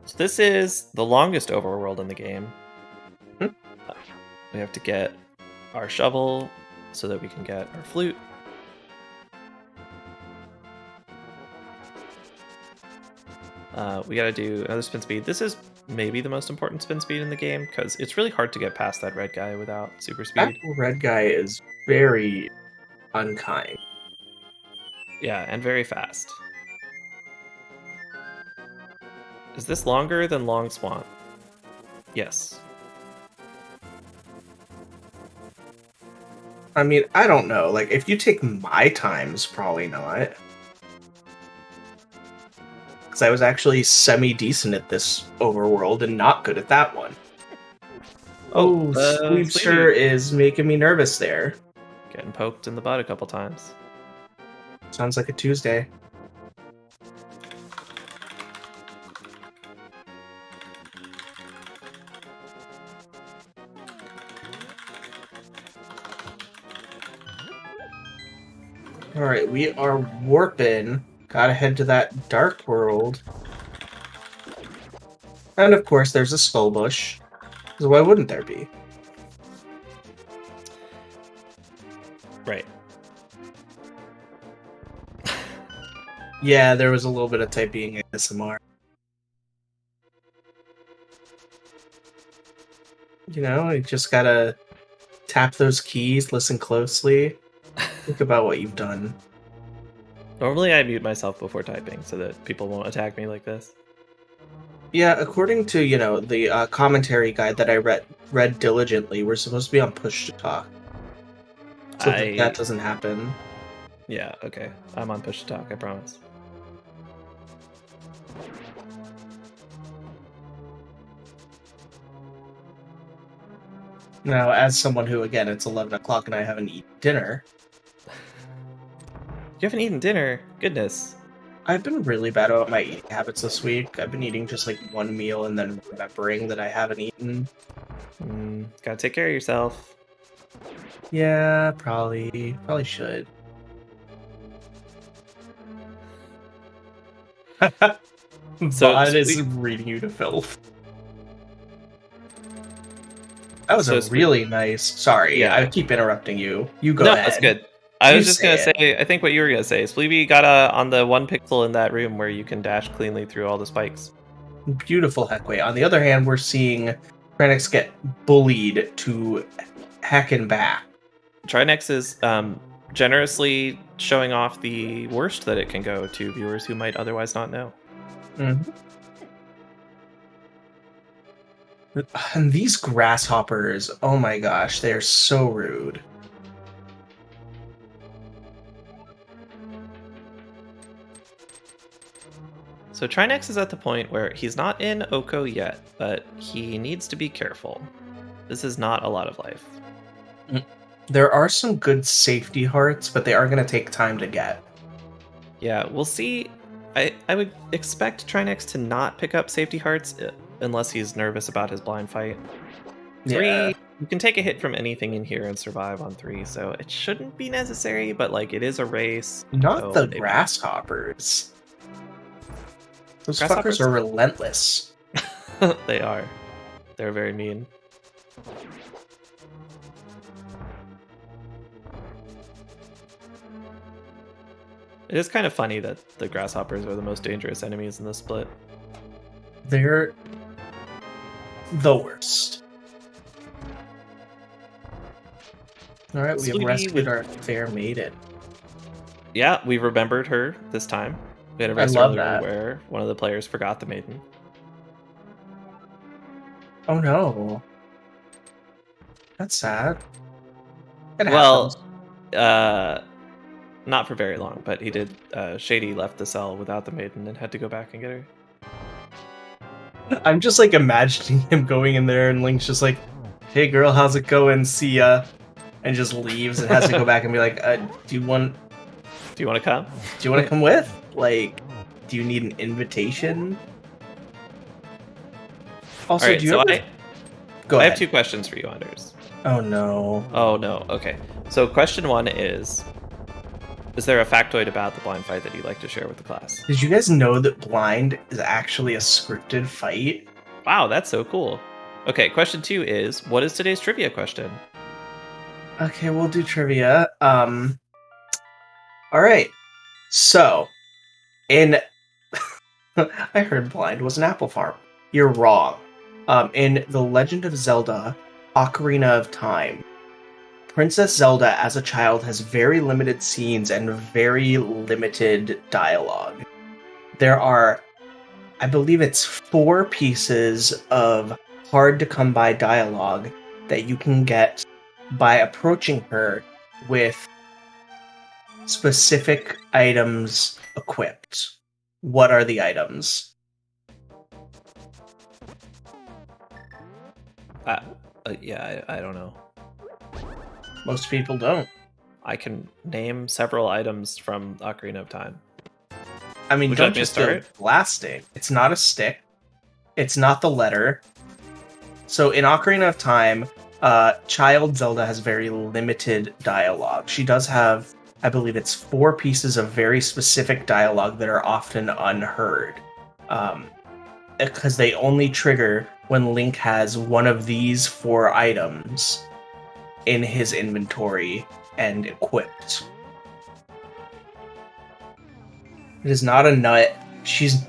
So this is the longest overworld in the game. We have to get our shovel so that we can get our flute. We gotta do another spin speed. This is maybe the most important spin speed in the game because it's really hard to get past that red guy without super speed. That red guy is very unkind. Yeah, and very fast. Is this longer than Long Swamp? Yes. I mean, I don't know. Like, if you take my times, probably not. Because I was actually semi-decent at this overworld and not good at that one. Oh, Spleebster is making me nervous there. Getting poked in the butt a couple times. Sounds like a Tuesday. Alright, we are warping. Gotta head to that dark world. And of course, there's a skull bush. So why wouldn't there be? Right. Yeah, there was a little bit of typing ASMR. You know, you just gotta tap those keys, listen closely, think about what you've done. Normally I mute myself before typing so that people won't attack me like this. Yeah, according to, you know, the commentary guide that I read diligently, we're supposed to be on push to talk. So that doesn't happen. Yeah, okay. I'm on push to talk, I promise. Now, as someone who, again, it's 11 o'clock and I haven't eaten dinner. You haven't eaten dinner? Goodness. I've been really bad about my eating habits this week. I've been eating just like one meal and then remembering that I haven't eaten. Gotta take care of yourself. Yeah, probably should. Vod is reading you to filth. That was a really nice... Sorry, yeah. I keep interrupting you. You go ahead. That's good. I was just going to say, I think what you were going to say, Spleebie got on the one pixel in that room where you can dash cleanly through all the spikes. Beautiful Heckway. On the other hand, we're seeing Trinexx get bullied to heckin' back. Trinexx is generously showing off the worst that it can go to viewers who might otherwise not know. Mm-hmm. And these grasshoppers, oh my gosh, they are so rude. So Trinexx is at the point where he's not in Oko yet, but he needs to be careful. This is not a lot of life. There are some good safety hearts, but they are going to take time to get. Yeah, we'll see. I would expect Trinexx to not pick up safety hearts unless he's nervous about his blind fight. 3, you can take a hit from anything in here and survive on 3, so it shouldn't be necessary, but like it is a race. Not the grasshoppers. Those fuckers are relentless. They are. They're very mean. It is kind of funny that the grasshoppers are the most dangerous enemies in this split. They're the worst. Alright, we have rescued our fair maiden. Yeah, we remembered her this time. We had a I rest love earlier that. where one of the players forgot the maiden. Oh no. That's sad. It happens. Well, not for very long, but he did. Shady left the cell without the maiden and had to go back and get her. I'm just like imagining him going in there and Link's just like, "Hey girl, how's it going? See ya," and just leaves and has to go back and be like, "Do you want to come? Do you want to come with? Like, do you need an invitation?" Also, All right, do you so ever... Go I ahead. have 2 questions for you, Anders. Oh no. Oh no. Okay. So question 1 is there a factoid about the blind fight that you'd like to share with the class? Did you guys know that Blind is actually a scripted fight? Wow, that's so cool. Okay, question 2 is, what is today's trivia question? Okay, we'll do trivia. All right. So, in I heard Blind was an apple farm. You're wrong. In The Legend of Zelda: Ocarina of Time, Princess Zelda as a child has very limited scenes and very limited dialogue. There are, I believe it's 4 pieces of hard to come by dialogue that you can get by approaching her with specific items equipped. What are the items? Yeah, I don't know. Most people don't. I can name several items from Ocarina of Time. I mean, Would you don't like me to just go start? blasting. It's not a stick. It's not the letter. So in Ocarina of Time, child Zelda has very limited dialogue. She does have, I believe it's 4 pieces of very specific dialogue that are often unheard. Because they only trigger when Link has one of these 4 items in his inventory and equipped. It is not a nut. She's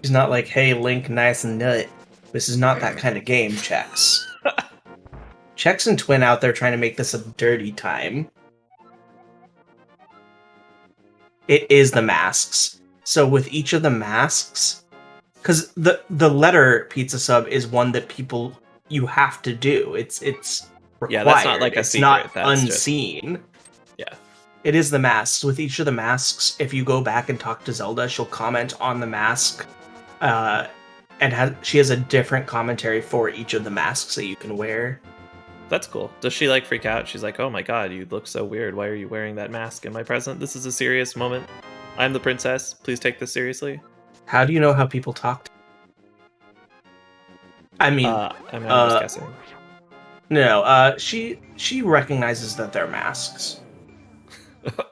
not like, "Hey, Link, nice and nut." This is not that kind of game, Chex. Chex and Twin out there trying to make this a dirty time. It is the masks. So with each of the masks, because the letter pizza sub is one that you have to do. It's required. Yeah, that's not like a it's secret. not That's unseen. Yeah. It is the masks. With each of the masks, if you go back and talk to Zelda, she'll comment on the mask, and she has a different commentary for each of the masks that you can wear. That's cool. Does she like freak out? She's like, "Oh my god, you look so weird. Why are you wearing that mask in my present? This is a serious moment. I'm the princess. Please take this seriously." How do you know how people talk? I mean, I'm just guessing. no. She recognizes that they're masks.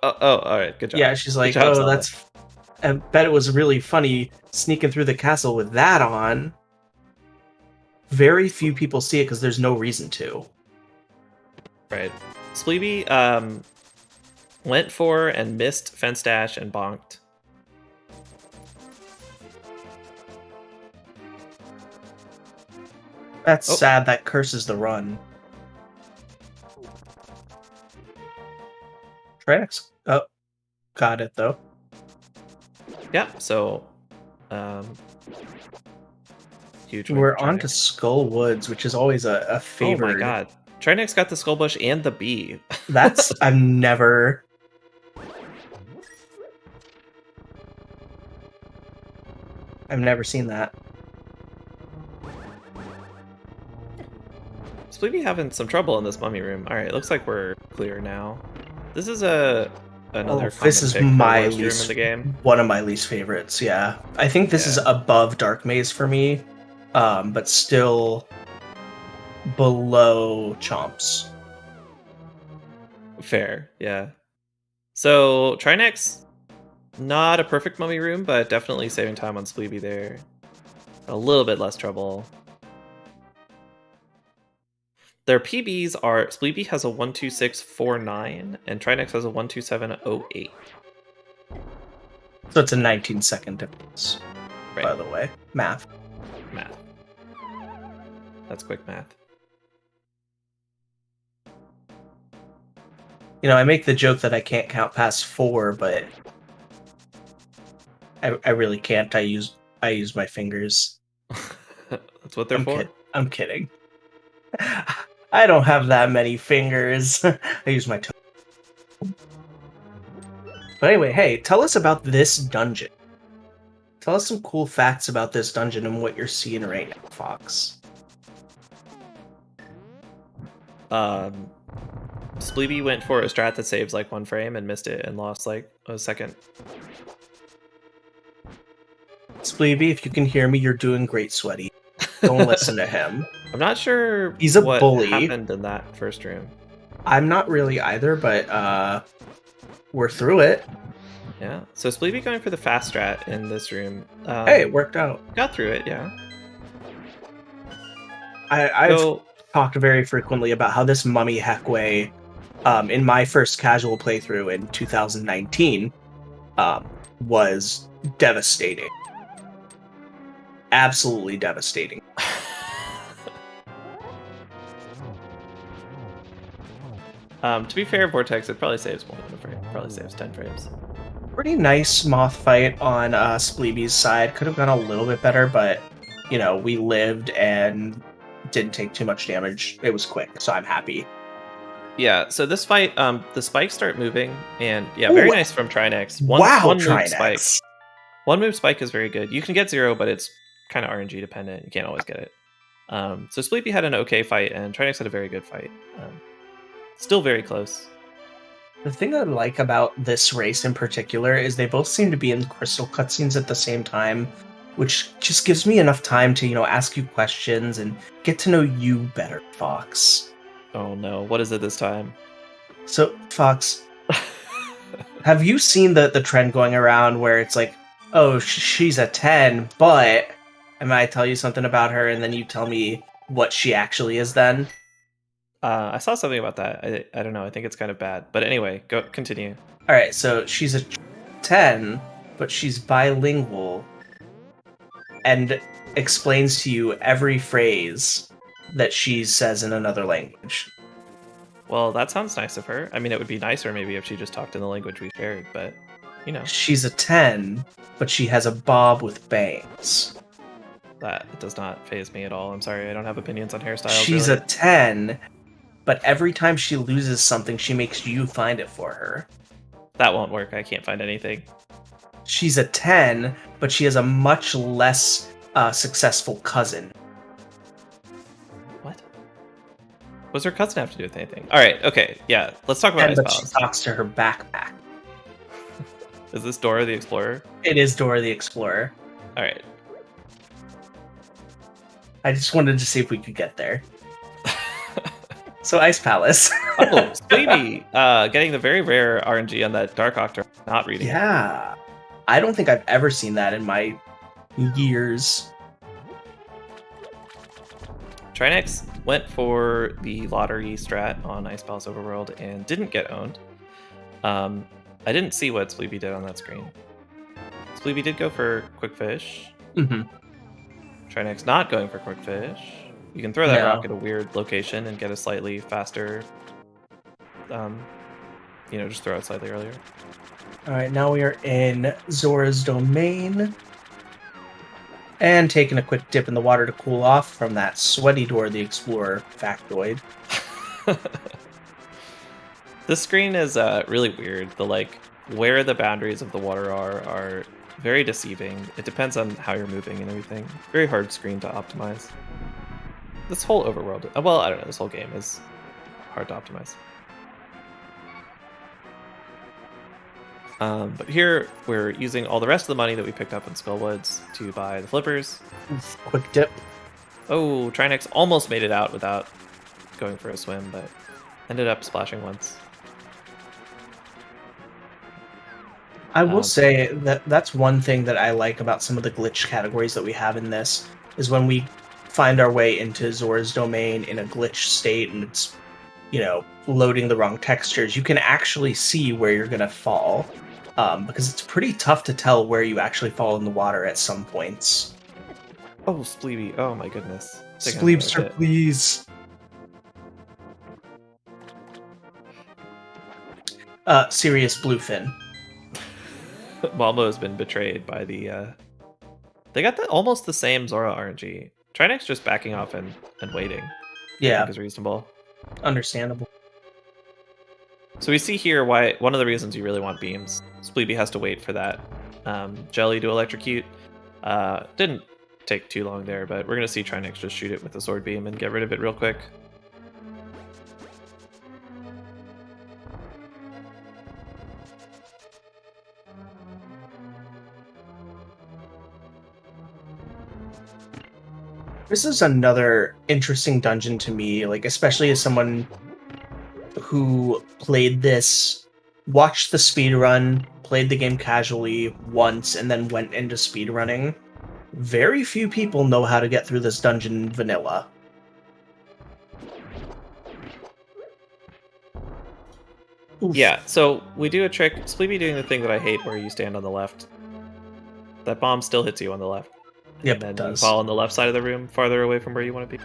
Oh, all right. Good job. Yeah, she's like, Good job, "Oh, Zelda." that's. I bet it was really funny sneaking through the castle with that on." Very few people see it because there's no reason to. Right. Spleebie went for and missed fence dash and bonked. That's sad. That curses the run. Trinexx. Oh, got it though. Yeah. So, huge. We're on to Skull Woods, which is always a favorite. Oh my god. Trinexx got the skull bush and the bee. That's I've never seen that. Spleebie having some trouble in this mummy room. All right, looks like we're clear now. This is another. This is my least room in the game. One of my least favorites. Yeah, I think this is above Dark Maze for me, but still below Chomps. Fair, yeah. So Trinexx, not a perfect mummy room, but definitely saving time on Spleebie there. A little bit less trouble. Their PBs are Spleebie has a 12649 and Trinexx has a 12708. So it's a 19-second difference. Right. By the way, math. That's quick math. You know, I make the joke that I can't count past 4, but I really can't. I use my fingers. That's what they're for. I'm kidding. I don't have that many fingers. I use my toe. But anyway, hey, tell us about this dungeon. Tell us some cool facts about this dungeon and what you're seeing right now, Fox. Spleebie went for a strat that saves like 1 frame and missed it and lost like a second. Spleebie, if you can hear me, you're doing great, sweaty. Don't listen to him. I'm not sure He's a what bully. happened in that first room. I'm not really either, but we're through it. Yeah. So Spleebie going for the fast strat in this room. Hey, it worked out. Got through it, yeah. I've talked very frequently about how this mummy heckway, in my first casual playthrough in 2019, was devastating. Absolutely devastating. To be fair, Vortex, it probably saves more than a frame. Probably saves 10 frames. Pretty nice moth fight on Spleebie's side. Could have gone a little bit better, but, you know, we lived and didn't take too much damage. It was quick, so I'm happy. Yeah, so this fight, the spikes start moving, and yeah, very nice from Trinexx. One Trinexx. One move spike is very good. You can get 0, but it's kind of RNG dependent. You can't always get it. So Spleebie had an okay fight, and Trinexx had a very good fight. Still very close. The thing I like about this race in particular is they both seem to be in crystal cutscenes at the same time, which just gives me enough time to, you know, ask you questions and get to know you better, Fox. Oh no, what is it this time? So, Fox, have you seen the trend going around where it's like, oh, she's a 10, but I might tell you something about her and then you tell me what she actually is then? I saw something about that. I don't know. I think it's kind of bad. But anyway, go continue. All right, so she's a 10, but she's bilingual and explains to you every phrase that she says in another language. Well, that sounds nice of her. I mean, it would be nicer maybe if she just talked in the language we shared, but, you know. She's a 10, but she has a bob with bangs. That does not faze me at all. I'm sorry, I don't have opinions on hairstyles. She's really. a 10, but every time she loses something, she makes you find it for her. That won't work. I can't find anything. She's a 10, but she has a much less successful cousin. What? What does her cousin have to do with anything? All right, okay, yeah. Let's talk about Ice But Palace. she talks to her backpack. Is this Dora the Explorer? It is Dora the Explorer. All right. I just wanted to see if we could get there. So Ice Palace. Oh, Spleebie getting the very rare RNG on that Dark Octo. Not reading. Yeah. I don't think I've ever seen that in my years. Trinexx went for the lottery strat on Ice Palace Overworld and didn't get owned. I didn't see what Spleebie did on that screen. Spleebie did go for Quick Fish. Mm-hmm. Trinexx not going for Quick Fish. You can throw that rock at a weird location and get a slightly faster, just throw it slightly earlier. All right, now we are in Zora's domain. And taking a quick dip in the water to cool off from that sweaty Dora the Explorer factoid. This screen is really weird. Where the boundaries of the water are very deceiving. It depends on how you're moving and everything. Very hard screen to optimize. This whole overworld, well, I don't know, this whole game is hard to optimize. But here, we're using all the rest of the money that we picked up in Skullwoods to buy the flippers. Quick dip. Oh, Trinexx almost made it out without going for a swim, but ended up splashing once. I will say that that's one thing that I like about some of the glitch categories that we have in this, is when we find our way into Zora's domain in a glitch state and it's, loading the wrong textures, you can actually see where you're going to fall. Because it's pretty tough to tell where you actually fall in the water at some points. Oh, Spleebie. Oh my goodness. Spleebster, please. Serious Bluefin. Malmo has been betrayed by the. They got almost the same Zora RNG. Trinexx just backing off and waiting. I Yeah, think is reasonable. understandable. So we see here why one of the reasons you really want beams. Spleebie has to wait for that jelly to electrocute. Didn't take too long there, but we're gonna see Trinexx just shoot it with the sword beam and get rid of it real quick. This is another interesting dungeon to me, like especially as someone who played this, watched the speedrun, played the game casually once, and then went into speedrunning. Very few people know how to get through this dungeon vanilla. Oof. Yeah, so we do a trick. Spleebie doing the thing that I hate where you stand on the left. That bomb still hits you on the left. Yep, And then it does. you fall on the left side of the room, farther away from where you want to be.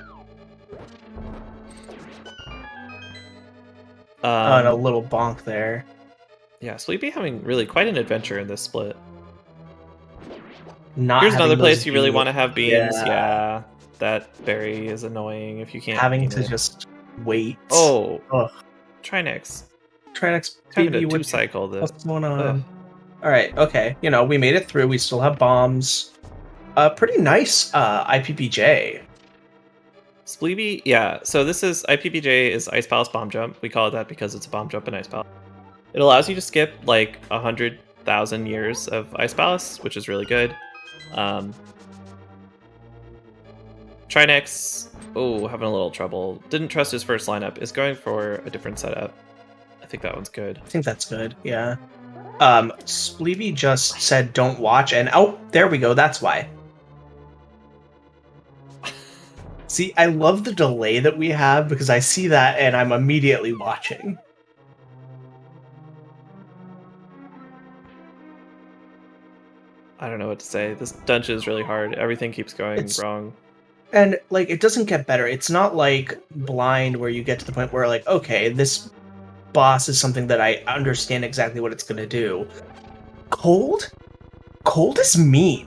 And a little bonk there. Yeah, Spleebie having really quite an adventure in this split. Not Here's having another place those you really beams. want to have beams. Yeah. Yeah, that berry is annoying if you can't. Having beam to it. just wait. Oh, Ugh. Trinexx. Trinexx, Having baby, to two-cycle this. what's going on? Ugh. All right, okay. You know, we made it through. We still have bombs. Pretty nice IPPJ. Spleebie, yeah. So this is IPPJ is Ice Palace Bomb Jump. We call it that because it's a bomb jump in Ice Palace. It allows you to skip like 100,000 years of Ice Palace, which is really good. Trinexx, having a little trouble. Didn't trust his first lineup. Is going for a different setup. I think that one's good. I think that's good, yeah. Spleebie just said don't watch, and oh, there we go, that's why. See, I love the delay that we have because I see that and I'm immediately watching. I don't know what to say. This dungeon is really hard. Everything keeps going wrong. And, like, it doesn't get better. It's not like Blind where you get to the point where, like, okay, this boss is something that I understand exactly what it's gonna do. Cold? Cold is mean.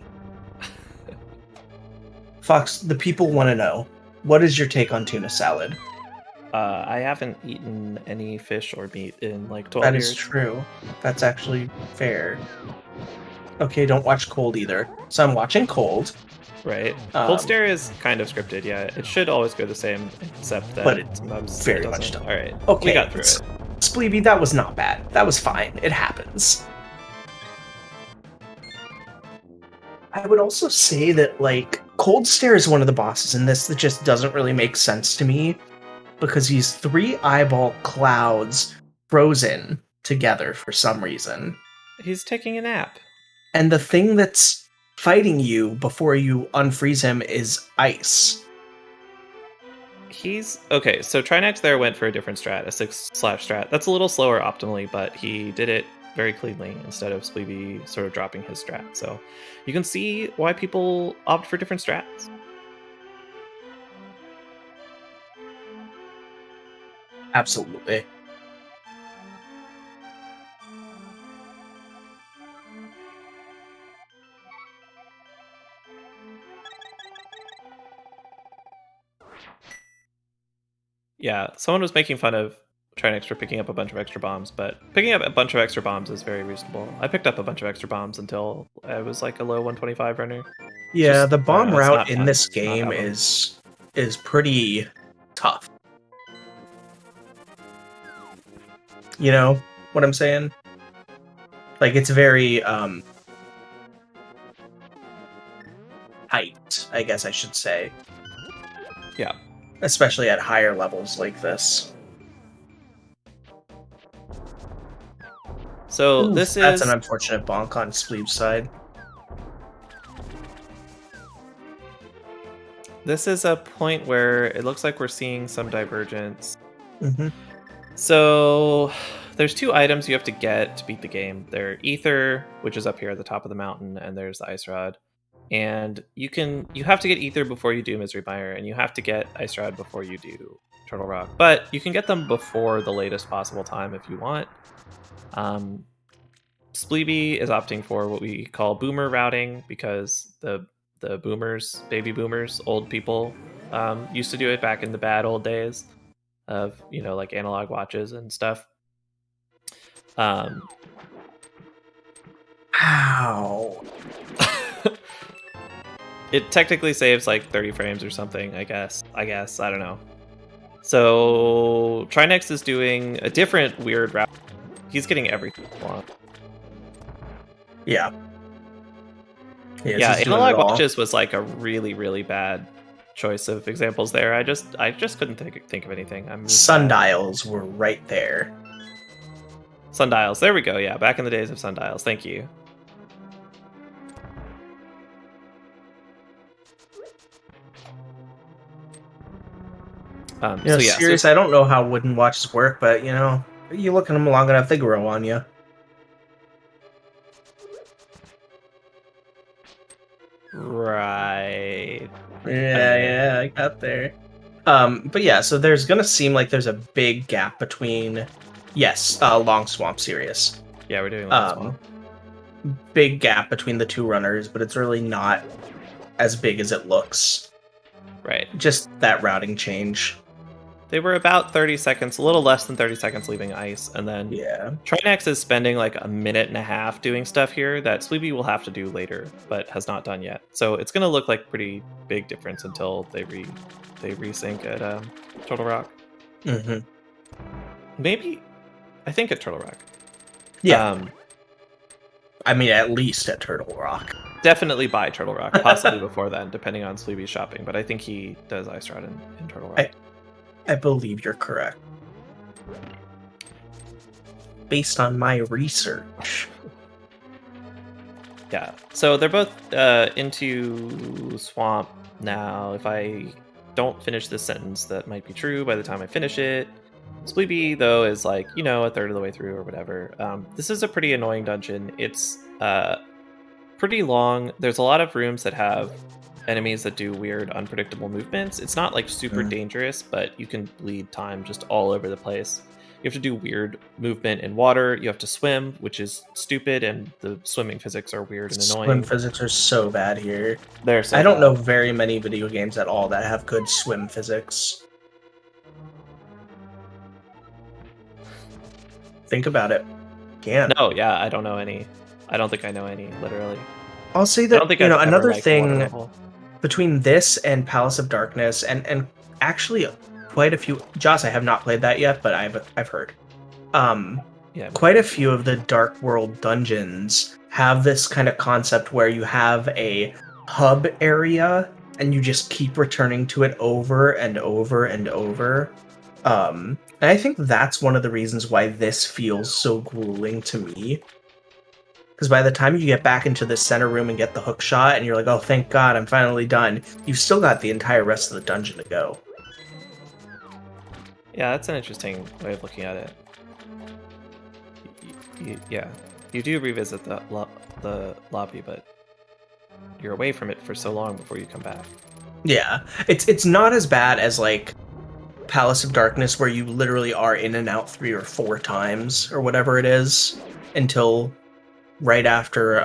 Fox, the people want to know. What is your take on tuna salad? I haven't eaten any fish or meat in like 12 years. That is true. That's actually fair. Okay, don't watch Cold either. So I'm watching Cold. Right. Cold Stare is kind of scripted, yeah. It should always go the same, except that But it's sometimes very it much doesn't. done. Alright. Okay, We got through it. Spleebie, that was not bad. That was fine. It happens. I would also say that, like, Cold Stare is one of the bosses in this that just doesn't really make sense to me because he's 3 eyeball clouds frozen together for some reason. He's taking a nap. And the thing that's fighting you before you unfreeze him is ice. He's okay. So Trinexx there went for a different strat, a 6/ strat. That's a little slower optimally, but he did it very cleanly instead of Spleebie sort of dropping his strat. So you can see why people opt for different strats. Absolutely. Yeah, someone was making fun of Trinexx for picking up a bunch of extra bombs, but picking up a bunch of extra bombs is very reasonable. I picked up a bunch of extra bombs until I was like a low 125 runner. Yeah, Just, the bomb it's route not in fun. this It's not game fun. is pretty tough. You know what I'm saying? Like, it's very hyped, I guess I should say. Yeah. Especially at higher levels like this. So Oof, this that's is an unfortunate bonk on Spleeb's side. this is a point where it looks like we're seeing some divergence. Mm-hmm. So there's 2 items you have to get to beat the game. They're Ether, which is up here at the top of the mountain, and there's the Ice Rod. And you have to get Ether before you do Misery Mire, and you have to get Ice Rod before you do Turtle Rock. But you can get them before the latest possible time if you want. Spleebie is opting for what we call boomer routing because the boomers, baby boomers, old people used to do it back in the bad old days of, like analog watches and stuff. Ow. It technically saves like 30 frames or something, I guess. I don't know. So Trinexx is doing a different weird route. He's getting everything wrong. Yeah. Yeah, analog watches was like a really, really bad choice of examples there. I just couldn't think of anything. Sundials were right there. Sundials, there we go. Yeah, back in the days of sundials. Thank you. Seriously, I don't know how wooden watches work, but you look at them long enough, they grow on you. Right. Yeah, I got there. But yeah, so there's gonna seem like there's a big gap between, Long Swamp, serious. Yeah, we're doing Long Swamp. Big gap between the two runners, but it's really not as big as it looks. Right. Just that routing change. They were about 30 seconds, a little less than 30 seconds leaving ice, and then Trinexx is spending like a minute and a half doing stuff here that Spleebie will have to do later, but has not done yet. So it's going to look like pretty big difference until they resync at Turtle Rock. Mm-hmm. Maybe, I think at Turtle Rock. Yeah. I mean, at least at Turtle Rock. Definitely by Turtle Rock, possibly before then, depending on Spleebie's shopping. But I think he does Ice Rod in Turtle Rock. I believe you're correct. Based on my research. Yeah, so they're both into Swamp now. If I don't finish this sentence, that might be true by the time I finish it. Spleebie, though, is like, a third of the way through or whatever. This is a pretty annoying dungeon. It's pretty long. There's a lot of rooms that have enemies that do weird, unpredictable movements. It's not like super dangerous, but you can bleed time just all over the place. You have to do weird movement in water. You have to swim, which is stupid, and the swimming physics are weird and annoying. Swim physics are so bad here. I don't know very many video games at all that have good swim physics. Think about it. Can't. No, yeah, I don't know any. I don't think I know any, literally. I'll say that, another thing between this and Palace of Darkness, and actually quite a few... Joss, I have not played that yet, but I've heard. Quite a few of the Dark World dungeons have this kind of concept where you have a hub area, and you just keep returning to it over and over and over. And I think that's one of the reasons why this feels so grueling to me. Because by the time you get back into the center room and get the hook shot, and you're like, oh, thank God, I'm finally done, you've still got the entire rest of the dungeon to go. Yeah, that's an interesting way of looking at it. You do revisit the lobby, but you're away from it for so long before you come back. Yeah, it's not as bad as, like, Palace of Darkness, where you literally are in and out 3 or 4 times, or whatever it is, until... right after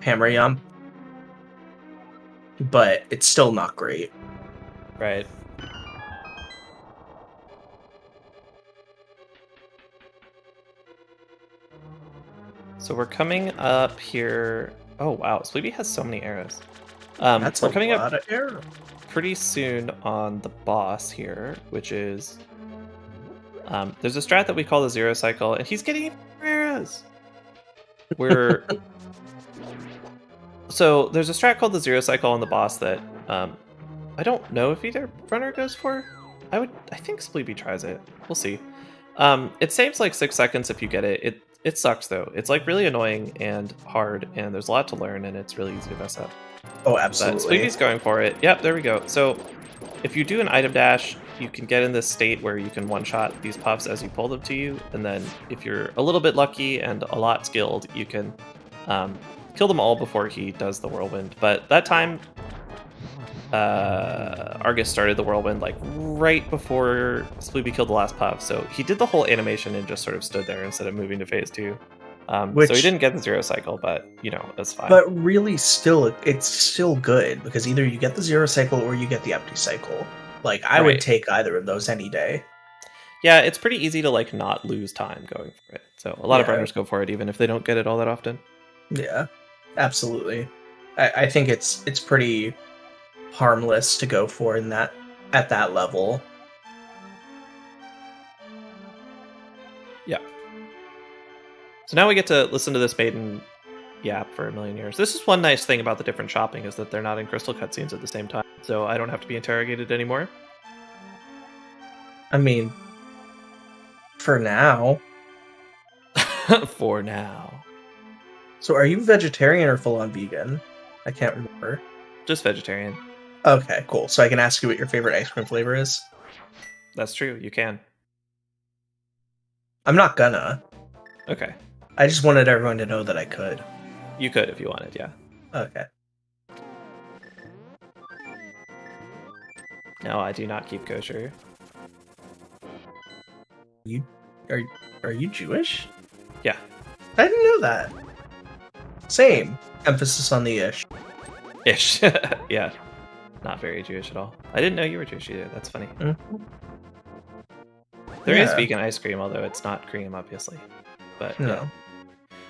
Hammer Yum. But it's still not great. Right. So we're coming up here. Oh wow, Spleebie has so many arrows. That's we're coming a lot up of arrows. Pretty soon on the boss here, which is there's a strat that we call the Zero Cycle, and he's getting arrows. So there's a strat called the Zero Cycle on the boss that I don't know if either runner goes for. I think Spleebie tries it. We'll see. It saves like 6 seconds if you get it. It sucks though. It's like really annoying and hard, and there's a lot to learn, and it's really easy to mess up. Oh, absolutely. But Spleebie's going for it. Yep, there we go. So if you do an item dash, you can get in this state where you can one-shot these puffs as you pull them to you, and then if you're a little bit lucky and a lot skilled, you can kill them all before he does the whirlwind. But that time, Argus started the whirlwind like right before Spleebie killed the last puff. So he did the whole animation and just sort of stood there instead of moving to phase 2. So he didn't get the 0 cycle, but that's fine. But really, it's still good because either you get the 0 cycle or you get the empty cycle. Like I would take either of those any day. Yeah, it's pretty easy to like not lose time going for it. So a lot of runners go for it even if they don't get it all that often. Yeah, absolutely. I think it's pretty harmless to go for at that level. Yeah. So now we get to listen to this maiden yap for a million years. This is one nice thing about the different shopping is that they're not in crystal cutscenes at the same time, so I don't have to be interrogated anymore. I mean, for now. For now. So are you vegetarian or full-on vegan? I can't remember. Just vegetarian. Okay, cool. So I can ask you what your favorite ice cream flavor is? That's true, you can. I'm not gonna. Okay. I just wanted everyone to know that I could. You could if you wanted, yeah. Okay. No, I do not keep kosher. Are you Jewish? Yeah. I didn't know that. Same. Emphasis on the ish. Ish. Yeah. Not very Jewish at all. I didn't know you were Jewish either. That's funny. Mm-hmm. There is vegan ice cream, although it's not cream, obviously. But no. Yeah.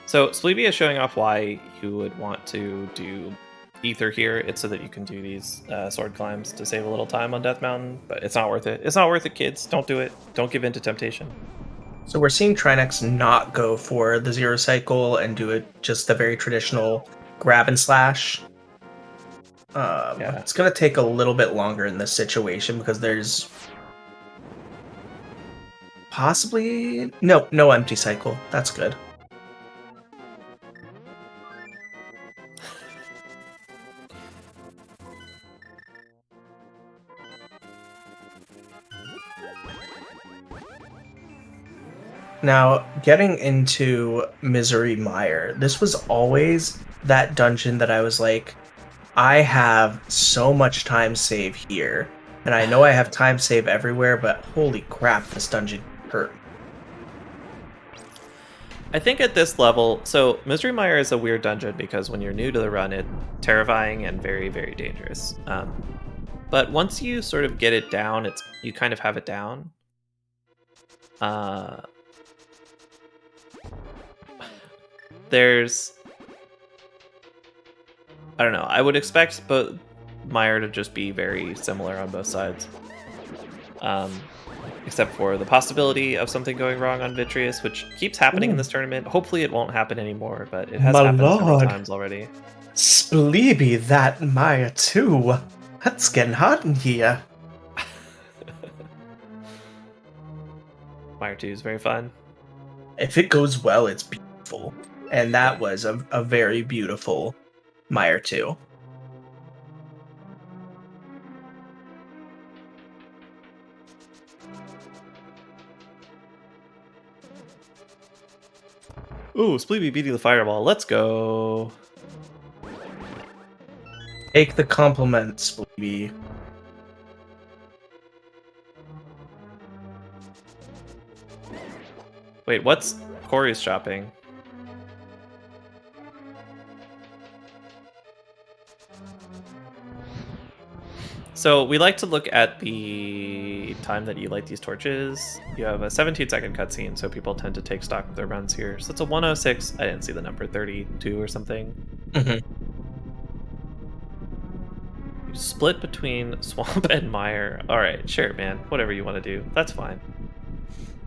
So Spleebie is showing off why you would want to do Ether here. It's so that you can do these sword climbs to save a little time on Death Mountain, but it's not worth it. It's not worth it, kids. Don't do it. Don't give in to temptation. So we're seeing Trinexx not go for the 0 cycle and do it just the very traditional grab and slash. It's going to take a little bit longer in this situation because there's possibly no empty cycle. That's good. Now, getting into Misery Mire, this was always that dungeon that I was like, I have so much time save here. And I know I have time save everywhere, but holy crap, this dungeon hurt. I think at this level, so Misery Mire is a weird dungeon because when you're new to the run, it's terrifying and very, very dangerous. But once you sort of get it down, you kind of have it down. There's, I don't know, I would expect both Mire to just be very similar on both sides. Except for the possibility of something going wrong on Vitreous, which keeps happening in this tournament. Hopefully it won't happen anymore, but it has happened several times already. Spleebie, that Mire too. It's getting hot in here. Mire 2 is very fun. If it goes well, it's beautiful. And that was a very beautiful Mire 2. Ooh, Spleebie beating the fireball. Let's go. Take the compliment, Spleebie. Wait, what's Corey's shopping? So we like to look at the time that you light these torches. You have a 17-second cutscene, so people tend to take stock of their runs here. So it's a 106. I didn't see the number 32 or something. Mm-hmm. You split between Swamp and Mire. All right, sure, man. Whatever you want to do. That's fine.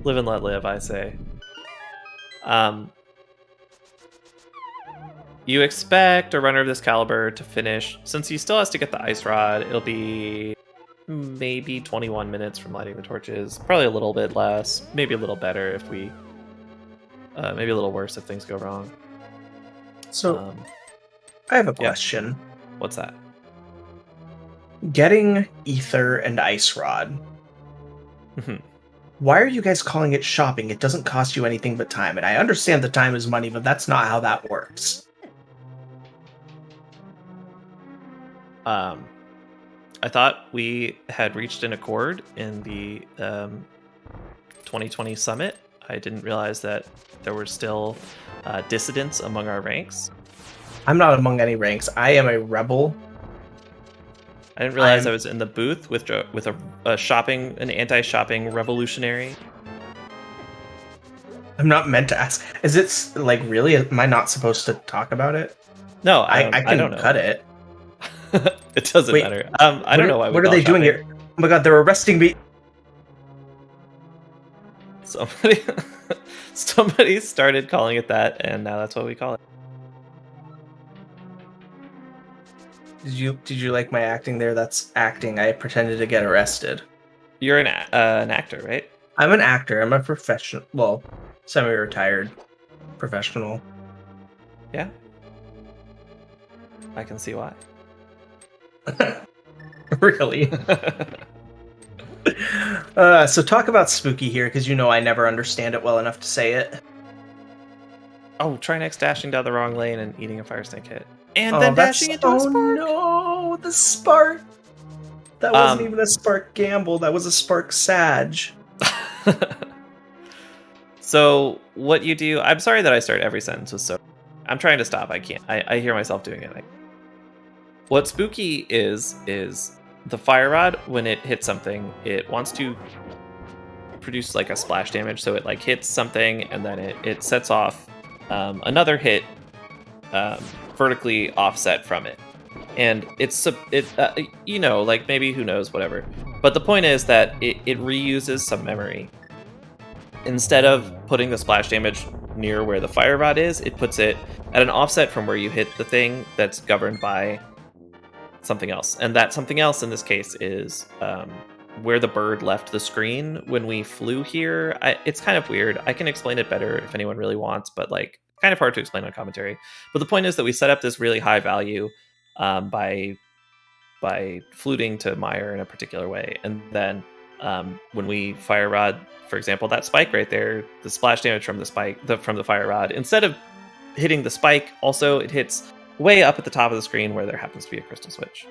Live and let live, I say. You expect a runner of this caliber to finish, since he still has to get the ice rod, it'll be maybe 21 minutes from lighting the torches. Probably a little bit less, maybe a little better if we, maybe a little worse if things go wrong. So, I have a question. Yeah. What's that? Getting Ether and Ice Rod. Why are you guys calling it shopping? It doesn't cost you anything but time. And I understand the time is money, but that's not how that works. I thought we had reached an accord in the 2020 summit. I didn't realize that there were still dissidents among our ranks. I'm not among any ranks. I am a rebel. I didn't realize I was in the booth with an anti-shopping revolutionary. I'm not meant to ask. Is it like really? Am I not supposed to talk about it? No, I can don't know. cut it. It doesn't matter. I don't know why. What are they doing here? Oh my god, they're arresting me. Somebody started calling it that, and now that's what we call it. Did you like my acting there? That's acting. I pretended to get arrested. You're an actor, right? I'm an actor. I'm a professional. Well, semi-retired professional. Yeah. I can see why. Really? So talk about spooky here, because I never understand it well enough to say it. Oh, Trinexx dashing down the wrong lane and eating a fire snake hit. And then dashing into a spark. Oh no, the spark! That wasn't even a spark gamble, that was a spark sag. So what you do, I'm sorry that I start every sentence with so. I'm trying to stop, I can't. I hear myself doing it. What spooky is the fire rod, when it hits something, it wants to produce like a splash damage, so it like hits something and then it sets off another hit vertically offset from it. And it's like maybe, who knows, whatever. But the point is that it reuses some memory. Instead of putting the splash damage near where the fire rod is, it puts it at an offset from where you hit the thing that's governed by something else. And that something else in this case is where the bird left the screen when we flew here. It's kind of weird. I can explain it better if anyone really wants, but like kind of hard to explain on commentary. But the point is that we set up this really high value by fluting to Meyer in a particular way. And then when we fire rod, for example, that spike right there, the splash damage from the spike, from the fire rod, instead of hitting the spike, also it hits way up at the top of the screen where there happens to be a crystal switch.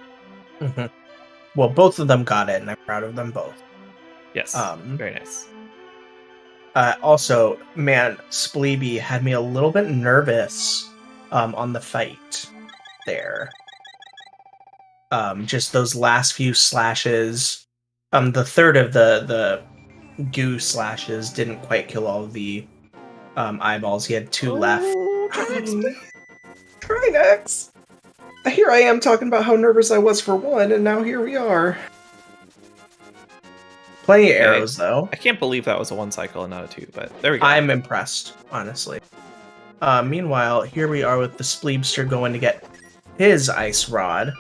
Mm-hmm. Well, both of them got it, and I'm proud of them both. Yes, very nice. Also, man, Spleebie had me a little bit nervous on the fight there. Just those last few slashes. The third of the goo slashes didn't quite kill all of the eyeballs. He had 2 left. Trinexx! Here I am talking about how nervous I was for one, and now here we are. Plenty of arrows, though. I can't believe that was a 1 cycle and not a 2, but there we go. I'm impressed, honestly. Meanwhile, here we are with the Spleebster going to get his ice rod.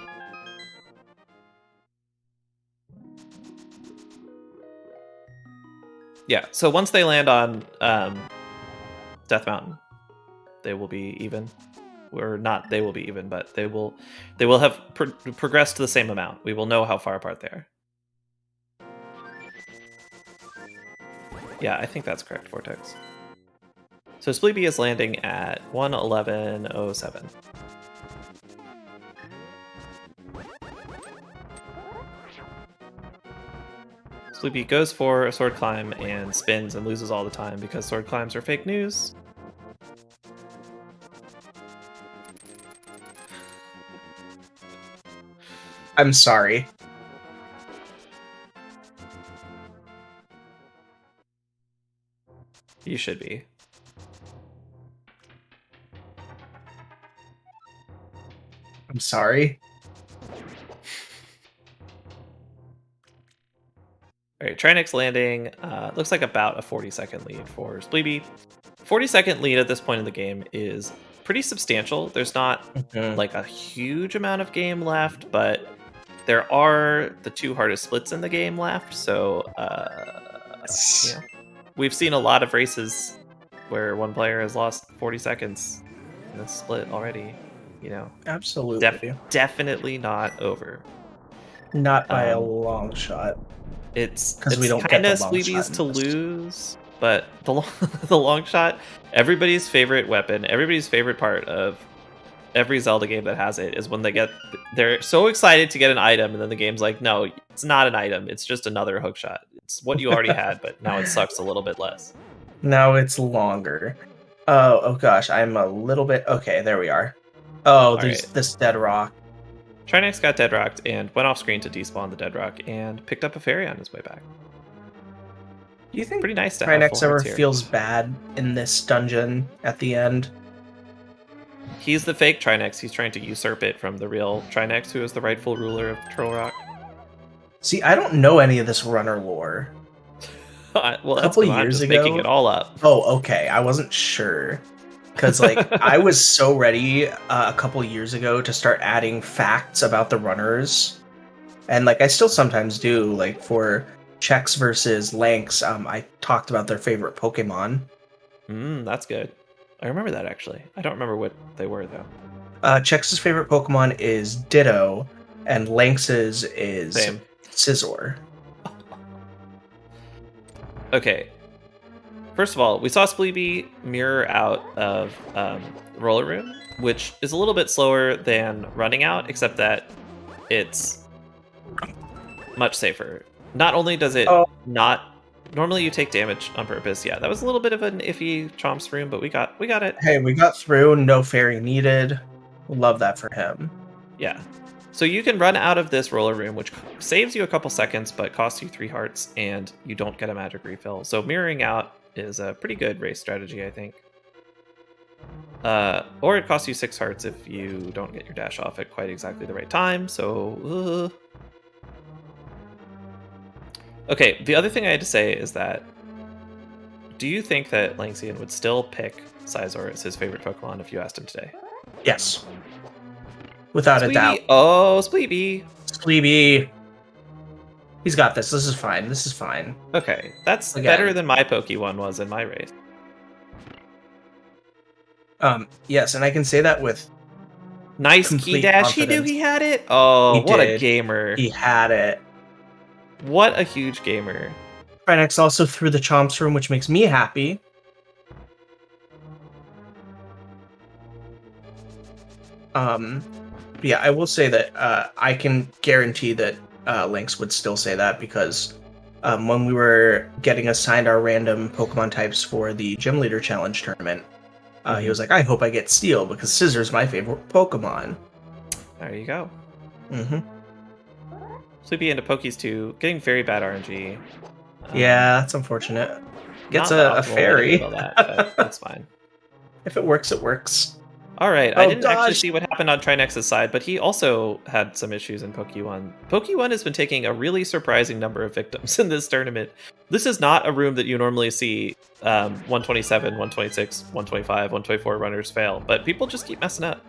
Yeah, so once they land on Death Mountain, they will be even. Or not, they will be even, but they will have progressed to the same amount. We will know how far apart they are. Yeah, I think that's correct, Vortex. So Spleebie is landing at 1:11:07. Spleebie goes for a sword climb and spins and loses all the time because sword climbs are fake news. I'm sorry. You should be. I'm sorry. Alright, Trinexx landing. Looks like about a 40-second lead for Spleebie. 40-second lead at this point in the game is pretty substantial. There's not like a huge amount of game left, but there are the 2 hardest splits in the game left. So we've seen a lot of races where one player has lost 40 seconds in a split already. Absolutely. Definitely not over. Not by a long shot. It's we don't kind of get the long Spleebie's shot to in this. lose, but the long shot, everybody's favorite weapon, everybody's favorite part of every Zelda game that has it is when they're so excited to get an item, and then the game's like, no, it's not an item. It's just another hookshot. It's what you already had, but now it sucks a little bit less. Now it's longer. Oh gosh, I'm a little bit... Okay, there we are. Oh, there's this dead rock. Trinexx got dead rocked and went off screen to despawn the dead rock and picked up a fairy on his way back. Do you think pretty nice to Trinexx have ever feels bad in this dungeon at the end? He's the fake Trinexx. He's trying to usurp it from the real Trinexx, who is the rightful ruler of Turtle Rock. See, I don't know any of this runner lore. Well, a couple years I'm just ago, making it all up. Oh, okay. I wasn't sure. Because, like, I was so ready a couple years ago to start adding facts about the runners. And, like, I still sometimes do. Like, for Trinexx versus Lanx, I talked about their favorite Pokemon. That's good. I remember that, actually. I don't remember what they were, though. Trinexx's favorite Pokemon is Ditto, and Lanx's is Scizor. Okay. First of all, we saw Spleebie mirror out of Roller Room, which is a little bit slower than running out, except that it's much safer. Not only does it not... Normally you take damage on purpose. Yeah, that was a little bit of an iffy Chomp's room, but we got it. Hey, we got through. No fairy needed. Love that for him. Yeah. So you can run out of this roller room, which saves you a couple seconds, but costs you 3 hearts, and you don't get a magic refill. So mirroring out is a pretty good race strategy, I think. Or it costs you 6 hearts if you don't get your dash off at quite exactly the right time. So... Okay, the other thing I had to say is that, do you think that Lanxian would still pick Scizor as his favorite Pokemon if you asked him today? Yes. Without a doubt. Oh, Spleebie! Spleebie! He's got this. This is fine. This is fine. Okay, that's better than my Pokemon was in my race. Yes, and I can say that with nice key dash. Confidence. He knew he had it? Oh, what a gamer. He had it. What a huge gamer. Trinexx also threw the Chomp's room, which makes me happy. Yeah, I will say that I can guarantee that Lanx would still say that because when we were getting assigned our random Pokemon types for the Gym Leader Challenge tournament, he was like, I hope I get Steel because Scissor's my favorite Pokemon. There you go. Mm-hmm. Spleebie into Pokies too, getting very bad RNG. Yeah, that's unfortunate. Gets a fairy. That's fine. If it works, it works. Alright, I didn't actually see what happened on Trinexx's side, but he also had some issues in Poke1. Poke1 has been taking a really surprising number of victims in this tournament. This is not a room that you normally see 127, 126, 125, 124 runners fail, but people just keep messing up.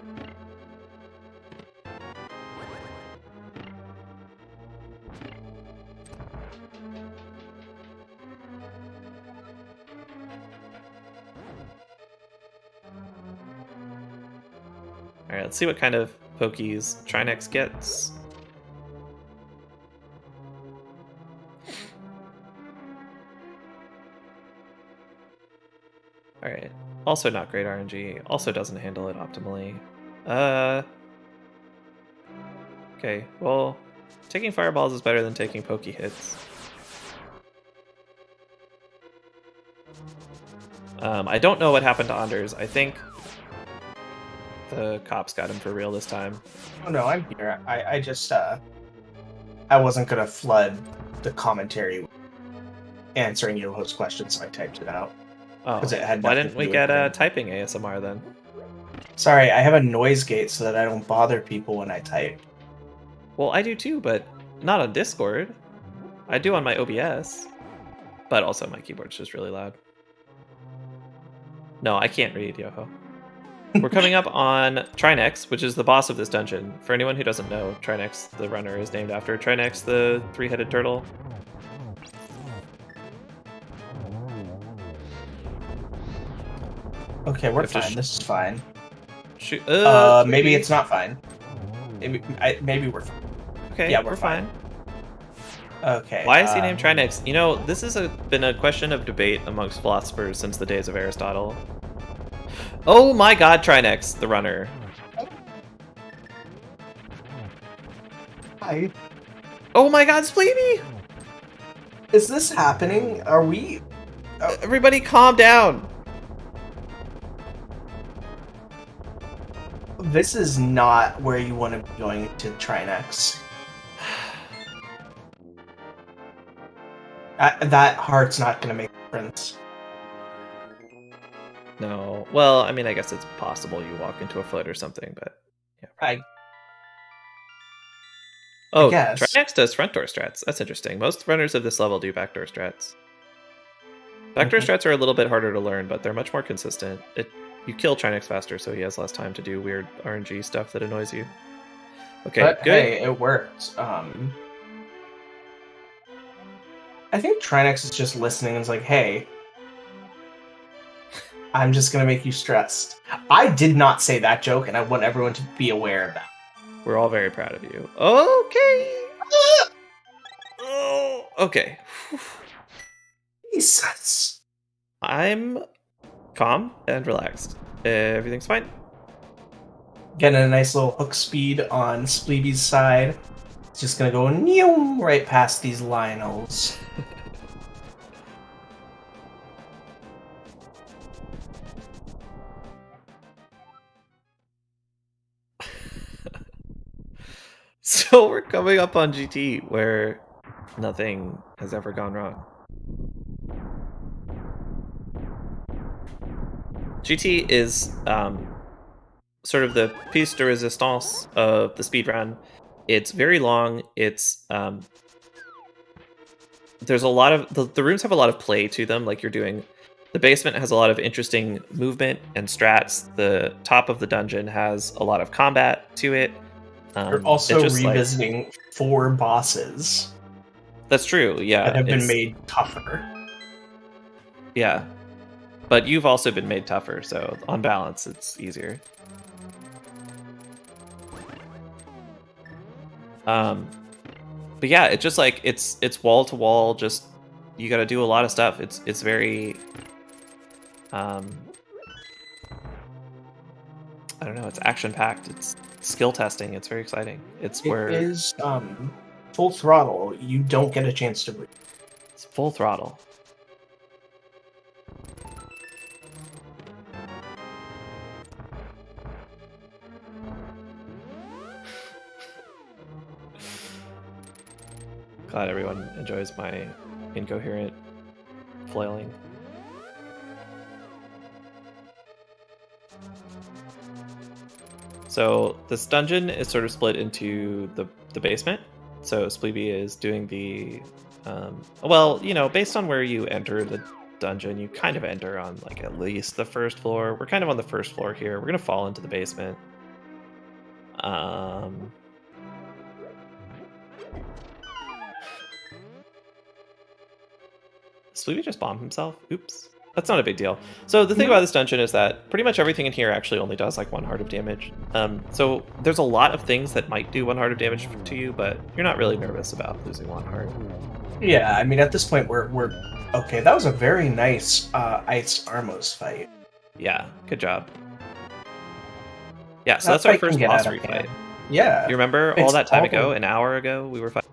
Alright, let's see what kind of Pokies Trinexx gets. Alright, also not great RNG, also doesn't handle it optimally. Okay, well, taking fireballs is better than taking Poke hits. I don't know what happened to Anders. I think the cops got him for real this time. Oh no, I'm here. I just I wasn't gonna flood the commentary answering your host questions, so I typed it out. Oh, it had why didn't we get typing ASMR then? Sorry, I have a noise gate so that I don't bother people when I type. Well, I do too, but not on Discord. I do on my OBS, but also my keyboard's just really loud. No, I can't read, Yoho. We're coming up on Trinexx, which is the boss of this dungeon. For anyone who doesn't know, Trinexx, the runner, is named after Trinexx, the three-headed turtle. Okay, we're fine. This is fine. Shoot. Maybe it's not fine. Maybe we're fine. Okay, yeah, we're fine. Okay. Why is he named Trinexx? You know, this has been a question of debate amongst philosophers since the days of Aristotle. Oh my god, Trinexx, the runner. Hi. Oh my god, Spleebie! Is this happening? Are we... Everybody calm down! This is not where you want to be going to Trinexx. That heart's not going to make a difference. No. Well, I mean, I guess it's possible you walk into a foot or something, but... yeah. Oh, guess. Trinexx does front door strats. That's interesting. Most runners of this level do backdoor strats. Backdoor strats are a little bit harder to learn, but they're much more consistent. You kill Trinexx faster, so he has less time to do weird RNG stuff that annoys you. Okay, But, good. hey, it worked. I think Trinexx is just listening and is like, hey, I'm just going to make you stressed. I did not say that joke, and I want everyone to be aware of that. We're all very proud of you. Okay. Oh, okay. Jesus. I'm calm and relaxed. Everything's fine. Getting a nice little hook speed on Spleebie's side. It's just going to go neum right past these Lionels. So we're coming up on GT, where nothing has ever gone wrong. GT is sort of the piece de resistance of the speedrun. It's very long. It's there's a lot of the rooms have a lot of play to them. Like the basement has a lot of interesting movement and strats. The top of the dungeon has a lot of combat to it. You're also revisiting 4 bosses. That's true, yeah. That have been made tougher. Yeah. But you've also been made tougher, so on balance, it's easier. But yeah, it's just like it's wall to wall. Just you got to do a lot of stuff. It's very I don't know. It's action packed. It's skill testing. It's very exciting. It is full throttle. You don't get a chance to breathe. It's full throttle. Glad everyone enjoys my incoherent flailing. So this dungeon is sort of split into the basement. So Spleebie is doing the well, you know, based on where you enter the dungeon, you kind of enter on like at least the first floor. We're kind of on the first floor here. We're gonna fall into the basement. Spleebie just bombed himself. Oops. That's not a big deal. So the thing about this dungeon is that pretty much everything in here actually only does like 1 heart of damage. So there's a lot of things that might do 1 heart of damage to you, but you're not really nervous about losing 1 heart. Yeah, I mean at this point we're okay. That was a very nice Ice Armos fight. Yeah, good job. Yeah, so that's our first boss fight. Yeah. You remember all that time ago, an hour ago, we were fighting?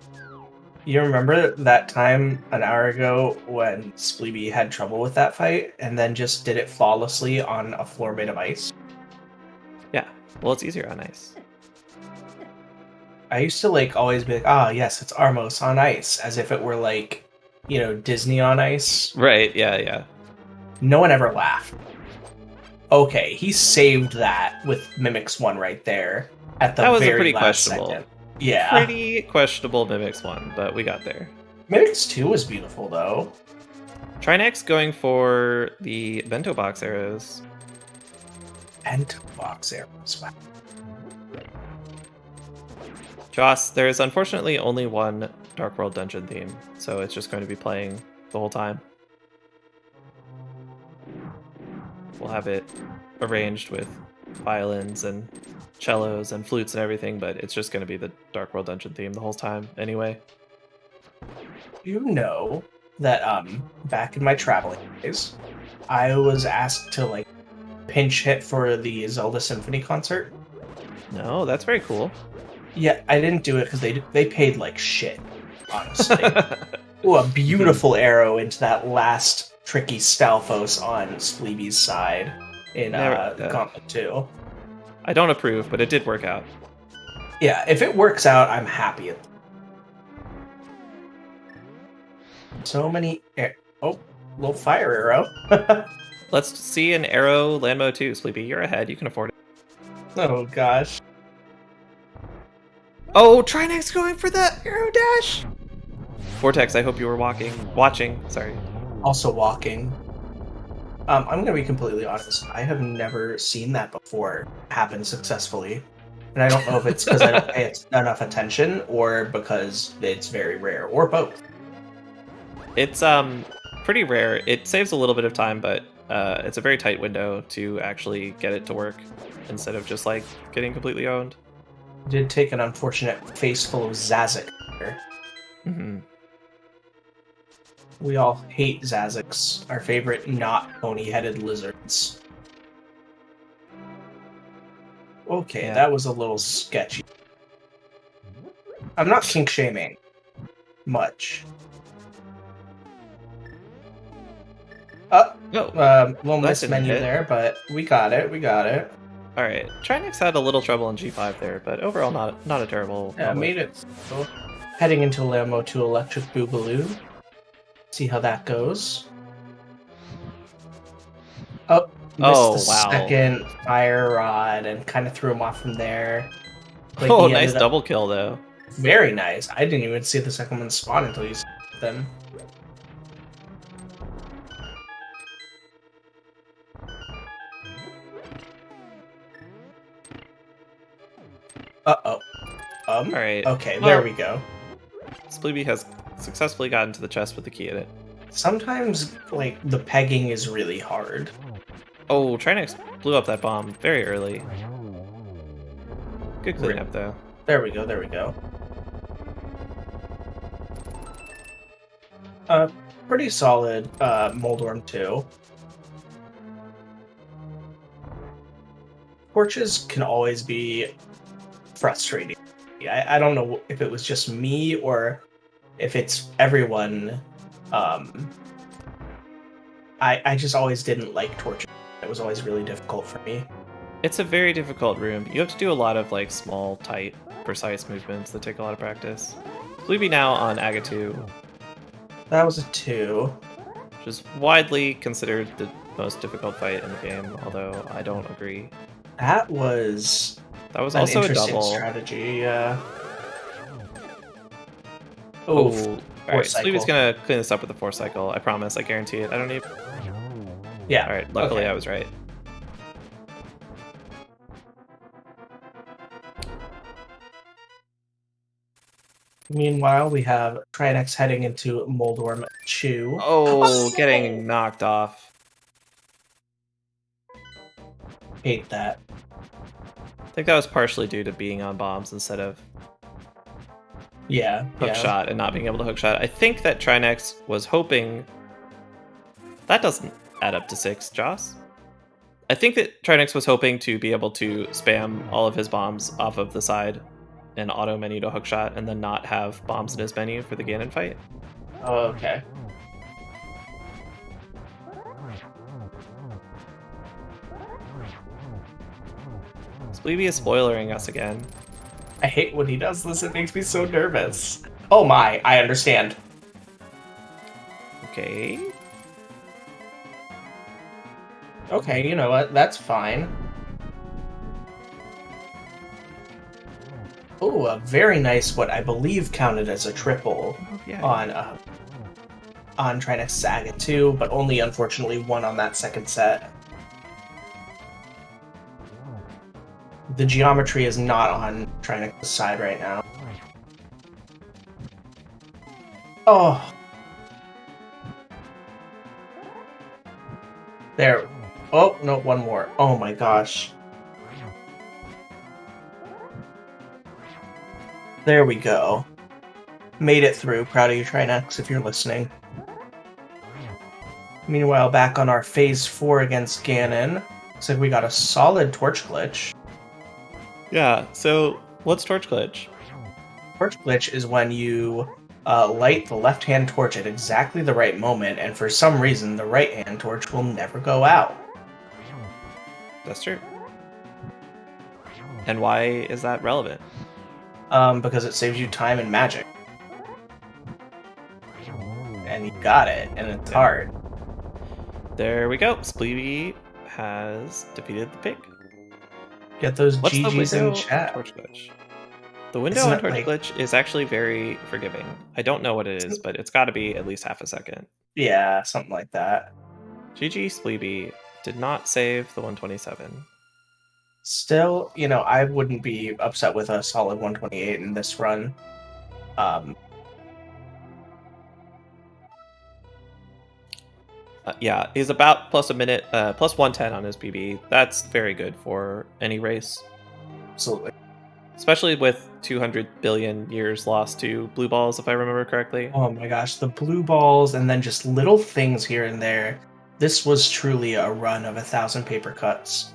You remember that time an hour ago when Spleebie had trouble with that fight and then just did it flawlessly on a floor made of ice? Yeah, well, it's easier on ice. I used to like always be like, ah, yes, it's Armos on ice, as if it were like, you know, Disney on ice. Right, yeah. No one ever laughed. Okay, he saved that with Mimics 1 right there at the that was very a pretty last questionable. second. Yeah. Pretty questionable Mimics 1, but we got there. Mimics 2 was beautiful, though. Trinexx going for the bento box arrows. Bento box arrows, wow. Joss, there is unfortunately only one Dark World dungeon theme, so it's just going to be playing the whole time. We'll have it arranged with violins and cellos and flutes and everything, but it's just going to be the Dark World dungeon theme the whole time anyway. You know that back in my traveling days, I was asked to like pinch hit for the Zelda Symphony concert. No, that's very cool. Yeah, I didn't do it because they paid like shit, honestly. Ooh, a beautiful arrow into that last tricky Stalfos on Spleebie's side in Gauntlet 2. I don't approve, but it did work out. Yeah, if it works out, I'm happy. So many... Oh, little fire arrow. Let's see an arrow land mode too, Spleebie. You're ahead. You can afford it. Oh, gosh. Oh, Trinexx going for the arrow dash! Vortex, I hope you were watching, sorry. Also walking. I'm going to be completely honest. I have never seen that before happen successfully. And I don't know if it's because I don't pay enough attention or because it's very rare, or both. It's pretty rare. It saves a little bit of time, but it's a very tight window to actually get it to work instead of just like getting completely owned. Did take an unfortunate face full of Zazik here. Mm-hmm. We all hate Zaziks, our favorite not pony-headed lizards. Okay, Yeah. that was a little sketchy. I'm not kink-shaming. Much. Little miss menu there, but we got it, Alright, Trinexx had a little trouble in G5 there, but overall not a terrible Yeah, made it. So, heading into Lambo to Electric Boogaloo. See how that goes. Oh, missed the second fire rod and kind of threw him off from there. Like nice double kill though. Very nice. I didn't even see the second one spawn until you said them. Uh-oh. Alright. Okay, there we go. Spleebie has successfully gotten to the chest with the key in it. Sometimes, like, the pegging is really hard. Oh, Trinexx blew up that bomb very early. Good cleanup, though. There we go. Pretty solid, Moldworm 2. Torches can always be frustrating. I don't know if it was just me or if it's everyone. I just always didn't like torches. It was always really difficult for me. It's a very difficult room. You have to do a lot of like small, tight, precise movements that take a lot of practice. Spleebie now on Aga 2. That was a 2. Which is widely considered the most difficult fight in the game, although I don't agree. That was also a double strategy. Oh, alright. Spleebie's gonna clean this up with the force cycle. I promise. I guarantee it. I don't need. Yeah. Alright. Luckily, okay. I was right. Meanwhile, we have Trinexx heading into Moldworm 2. Oh, getting knocked off. Hate that. I think that was partially due to being on bombs instead of hook shot and not being able to hook shot. I think that Trinexx was hoping... That doesn't add up to 6, Joss. I think that Trinexx was hoping to be able to spam all of his bombs off of the side and auto menu to hook shot and then not have bombs in his menu for the Ganon fight. Oh, okay. Spleebie is spoilering us again. I hate when he does this. It makes me so nervous. Oh my, I understand. Okay. Okay, you know what? That's fine. Oh, a very nice, what I believe counted as a triple on Trinexx Saga 2, but only unfortunately one on that second set. The geometry is not on Trinexx's side right now. Oh. There. Oh, no, one more. Oh my gosh. There we go. Made it through. Proud of you, Trinexx, if you're listening. Meanwhile, back on our Phase 4 against Ganon. Looks like we got a solid torch glitch. Yeah, so What's torch glitch? Torch glitch is when you light the left-hand torch at exactly the right moment, and for some reason, the right-hand torch will never go out. That's true. And why is that relevant? Because it saves you time and magic. And you got it, and it's hard. There we go. Spleebie has defeated the pig. Get those What's the GGs window in chat. torch glitch? The window Isn't on it torch like- glitch is actually very forgiving. I don't know what it is, but it's got to be at least half a second. Yeah, something like that. GG Spleebie did not save the 127. Still, I wouldn't be upset with a solid 128 in this run. Yeah, he's about plus a minute, plus 110 on his PB. That's very good for any race. Absolutely. Especially with 200 billion years lost to blue balls, if I remember correctly. Oh my gosh, the blue balls and then just little things here and there. This was truly a run of 1,000 paper cuts.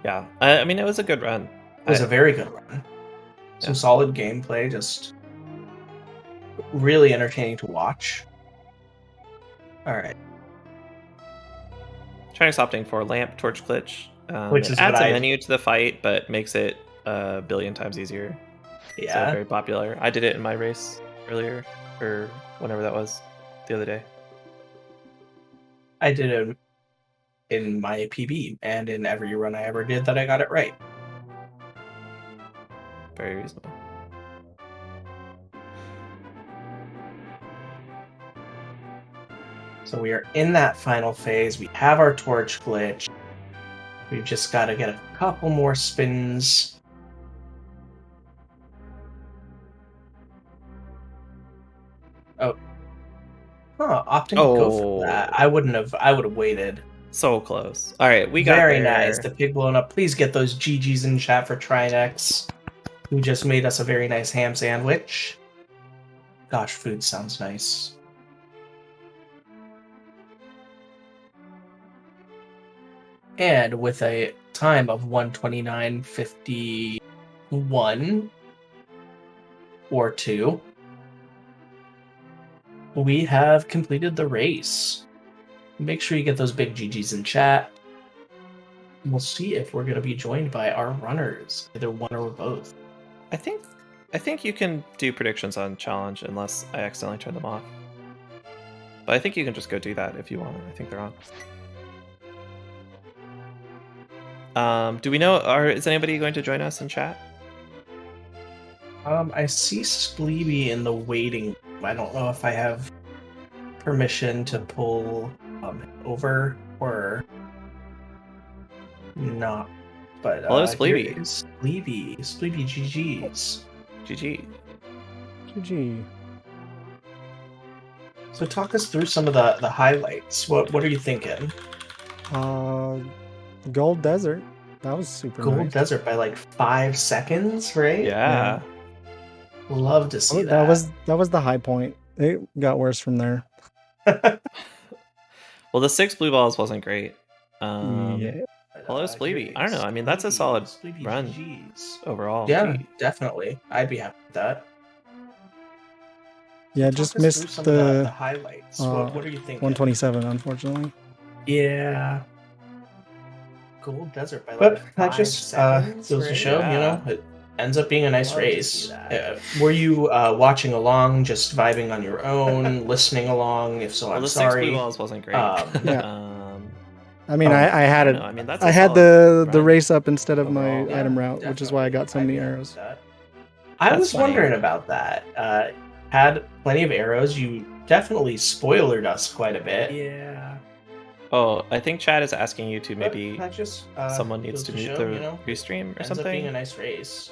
Yeah, I mean, it was a good run. It was a very good run. Some solid gameplay, just really entertaining to watch. Alright. Trinexx opting for lamp torch glitch. Which it is adds what a I- menu to the fight, but makes it a billion times easier. Yeah. So very popular. I did it in my race earlier, or whenever that was, the other day. I did it in my PB, and in every run I ever did that I got it right. Very reasonable. So we are in that final phase. We have our torch glitch. We've just got to get a couple more spins. Oh. Huh, opting to go for that. I would have waited. So close. All right, we got Very there. nice. The pig blown up. Please get those GGs in chat for Trinexx, who just made us a very nice ham sandwich. Gosh, food sounds nice. And with a time of 129.51 or 2, we have completed the race. Make sure you get those big GGs in chat. We'll see if we're going to be joined by our runners, either one or both. I think you can do predictions on challenge unless I accidentally turn them off. But I think you can just go do that if you want. I think they're on. Do we know? Is anybody going to join us in chat? I see Spleebie in the waiting. I don't know if I have permission to pull over or not. But hello, Spleebie. Spleebie GGs. GG. GG. So talk us through some of the highlights. What are you thinking? Gold Desert. That was super Gold nice. Desert by like 5 seconds, right? Yeah. Love to see that. That was the high point. It got worse from there. Well, the 6 blue balls wasn't great. Yeah. Hello, Spleebie. I don't know. I mean, that's a solid Spleebie run GGs. overall. Yeah, Gee. definitely. I'd be happy with that. Yeah, Talk just us through missed some of the the highlights. uh, What are you thinking? 127, unfortunately. Yeah. Gold Desert by But like 5 seconds, goes to show, Yeah. it ends up being a nice Love to race. see that. Were you watching along, just vibing on your own, listening along? If so, Well, I'm the sorry. 6 blue balls wasn't great. Yeah. I Oh, mean, I had don't it. know. I mean, that's I a had solid the run. race up instead of my overall. item route, which is why I got so many arrows. I That's was funny. wondering about that. Had plenty of arrows. You definitely spoilered us quite a bit. Yeah. Oh, I think Chad is asking you to maybe That just someone needs goes to mute show, the restream or ends up being a something. nice race.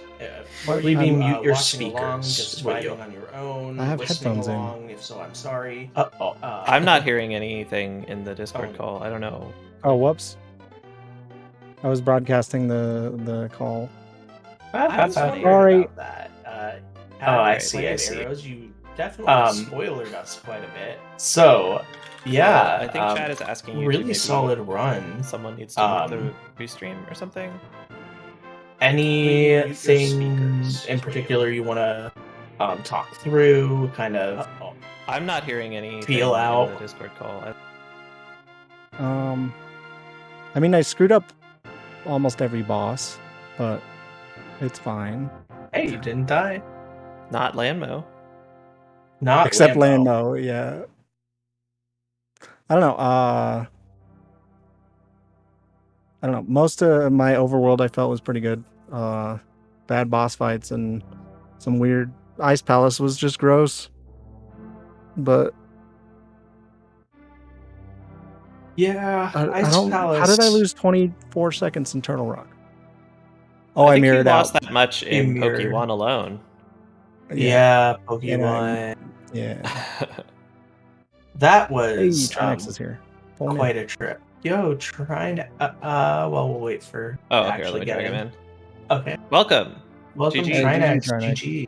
Or Maybe I'm, mute your watching speakers. Just vibing on your own. I have listening headphones in. along. If so, I'm sorry. I'm not hearing anything in the Discord Oh. call. I don't know. Oh, whoops. I was broadcasting the call. I'm funny. Sorry. about that. I see. I see. Arrows, you definitely spoilered us quite a bit. So, yeah, I think Chad is asking you to really maybe solid run. someone needs to mute the restream or something. Anything in particular you want to talk through? Kind of I'm not hearing anything feel in out. the Discord call. I mean, I screwed up almost every boss, but it's fine. Hey, you didn't die. Not Landmo. Not Except Lambo. Landmo, yeah. I don't know. I don't know. Most of my overworld I felt was pretty good. Bad boss fights and some weird Ice Palace was just gross. But Yeah, I don't. How did I lose 24 seconds in Turtle Rock? Oh, I think mirrored you lost out. that much in mirrored. Pokemon alone. Yeah, Pokemon. Yeah. That Hey, was Trinexx is here. Pull him in. quite a trip. Yo, trying to. Well, we'll wait for. Oh, to here, let actually me get drag him in. in. Okay, Welcome. welcome, GG. Hey, Trinexx. Trinexx. GG.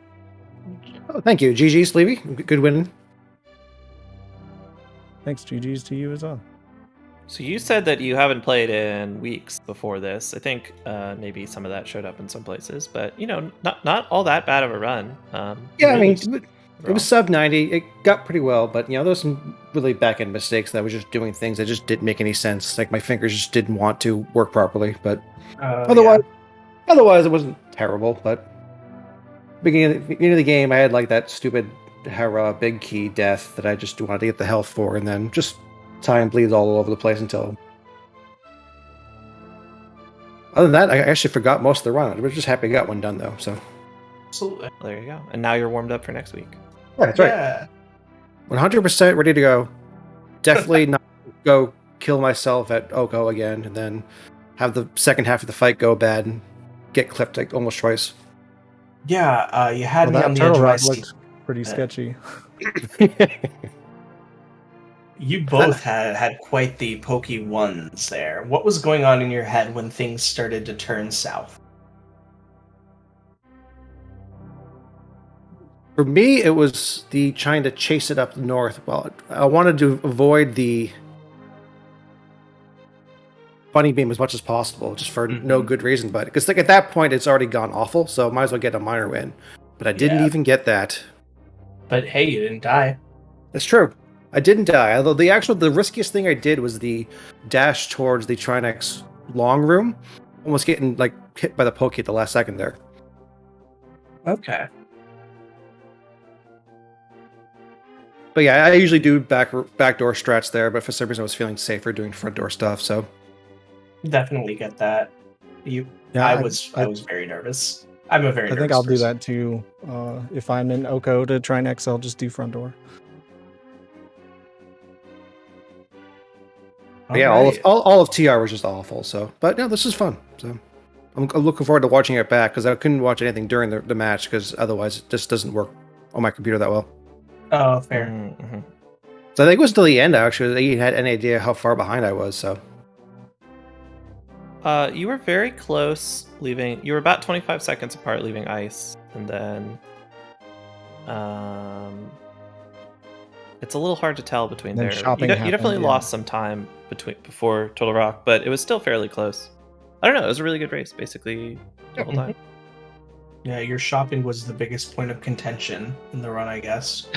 Oh, thank you. GG, Spleebie. Good winning. Thanks, GG's to you as well. So you said that you haven't played in weeks before this. I think maybe some of that showed up in some places, but not all that bad of a run. Yeah, I really mean, it was sub 90. It got pretty well, but there was some really back end mistakes that I was just doing things that just didn't make any sense. Like my fingers just didn't want to work properly. But otherwise it wasn't terrible. But beginning of the game, I had like that stupid Hera big key death that I just wanted to get the health for, and then just time bleeds all over the place until. Other than that, I actually forgot most of the run. I was just happy I got one done though. So Absolutely. There you go. And now you're warmed up for next week. yeah, that's right. Yeah. 100% ready to go. Definitely not go kill myself at Oko again, and then have the second half of the fight go bad and get clipped like almost twice. Yeah, you had me Well, on that the edge Turtle of my Rock seat. looked pretty sketchy. You both had quite the pokey ones there. What was going on in your head when things started to turn south? For me, it was the trying to chase it up north. Well, I wanted to avoid the bunny beam as much as possible, just for no good reason. But because like at that point, it's already gone awful, so might as well get a minor win. But I didn't even get that. But hey, you didn't die. That's true. I didn't die. Although the riskiest thing I did was the dash towards the Trinexx long room, almost getting like hit by the Poke at the last second there. Okay. But yeah, I usually do backdoor strats there, but for some reason I was feeling safer doing front door stuff. So Definitely get that. I was very nervous. I'm a very. I think I'll do that too. If I'm in Oko to Trinexx, I'll just do front door. Yeah, all of TR was just awful. So, but no, this is fun. So, I'm looking forward to watching it back because I couldn't watch anything during the match because otherwise it just doesn't work on my computer that well. Oh, fair. Mm-hmm. So I think it was till the end actually. You had any idea how far behind I was? So. You were very close leaving. You were about 25 seconds apart leaving ice, and then it's a little hard to tell between Then there. shopping You happened, definitely yeah. lost some time before Total Rock, but it was still fairly close. I don't know. It was a really good race, basically the whole time. Yeah, your shopping was the biggest point of contention in the run, I guess.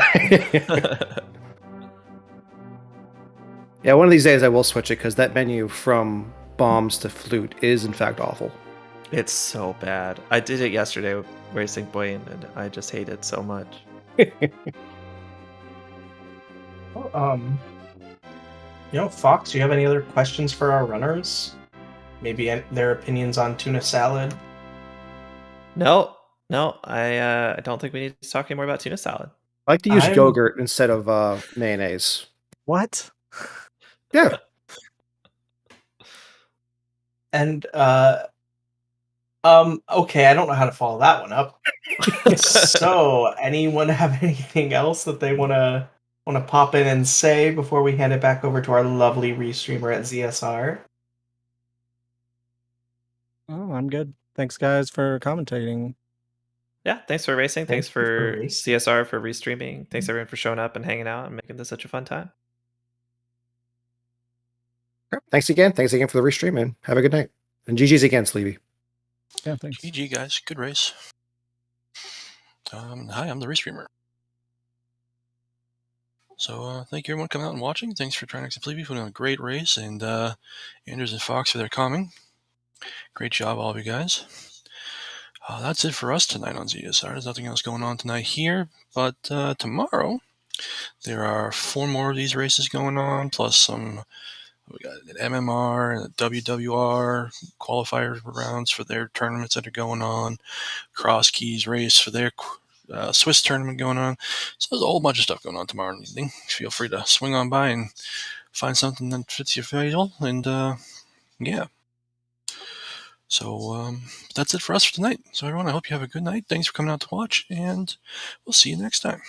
Yeah, one of these days I will switch it because that menu from bombs to flute is in fact awful. It's so bad. I did it yesterday with Racing Point, and I just hate it so much. Fox, do you have any other questions for our runners? Maybe their opinions on tuna salad? No, I don't think we need to talk anymore about tuna salad. I like to use yogurt instead of mayonnaise. What? Yeah. And okay, I don't know how to follow that one up. So, anyone have anything else that they wanna pop in and say before we hand it back over to our lovely restreamer at ZSR? Oh, I'm good. Thanks, guys, for commentating. Yeah, thanks for racing. Thanks Thank you for for racing. CSR for restreaming. Thanks everyone for showing up and hanging out and making this such a fun time. Thanks again. Thanks again for the restream, man. Have a good night. And GG's again, Sleepy. Yeah, thanks. GG, guys. Good race. Hi, I'm the race streamer. So thank you everyone coming out and watching. Thanks for Trinexx and Spleebie for doing a great race, and Anders and Fox for their coming. Great job, all of you guys. That's it for us tonight on ZSR. There's nothing else going on tonight here, but tomorrow there are 4 more of these races going on, plus some. We got an MMR and a WWR qualifier rounds for their tournaments that are going on. Cross Keys race for their Swiss tournament going on. So there's a whole bunch of stuff going on tomorrow evening. Feel free to swing on by and find something that fits your schedule. And yeah. So that's it for us for tonight. So everyone, I hope you have a good night. Thanks for coming out to watch, and we'll see you next time.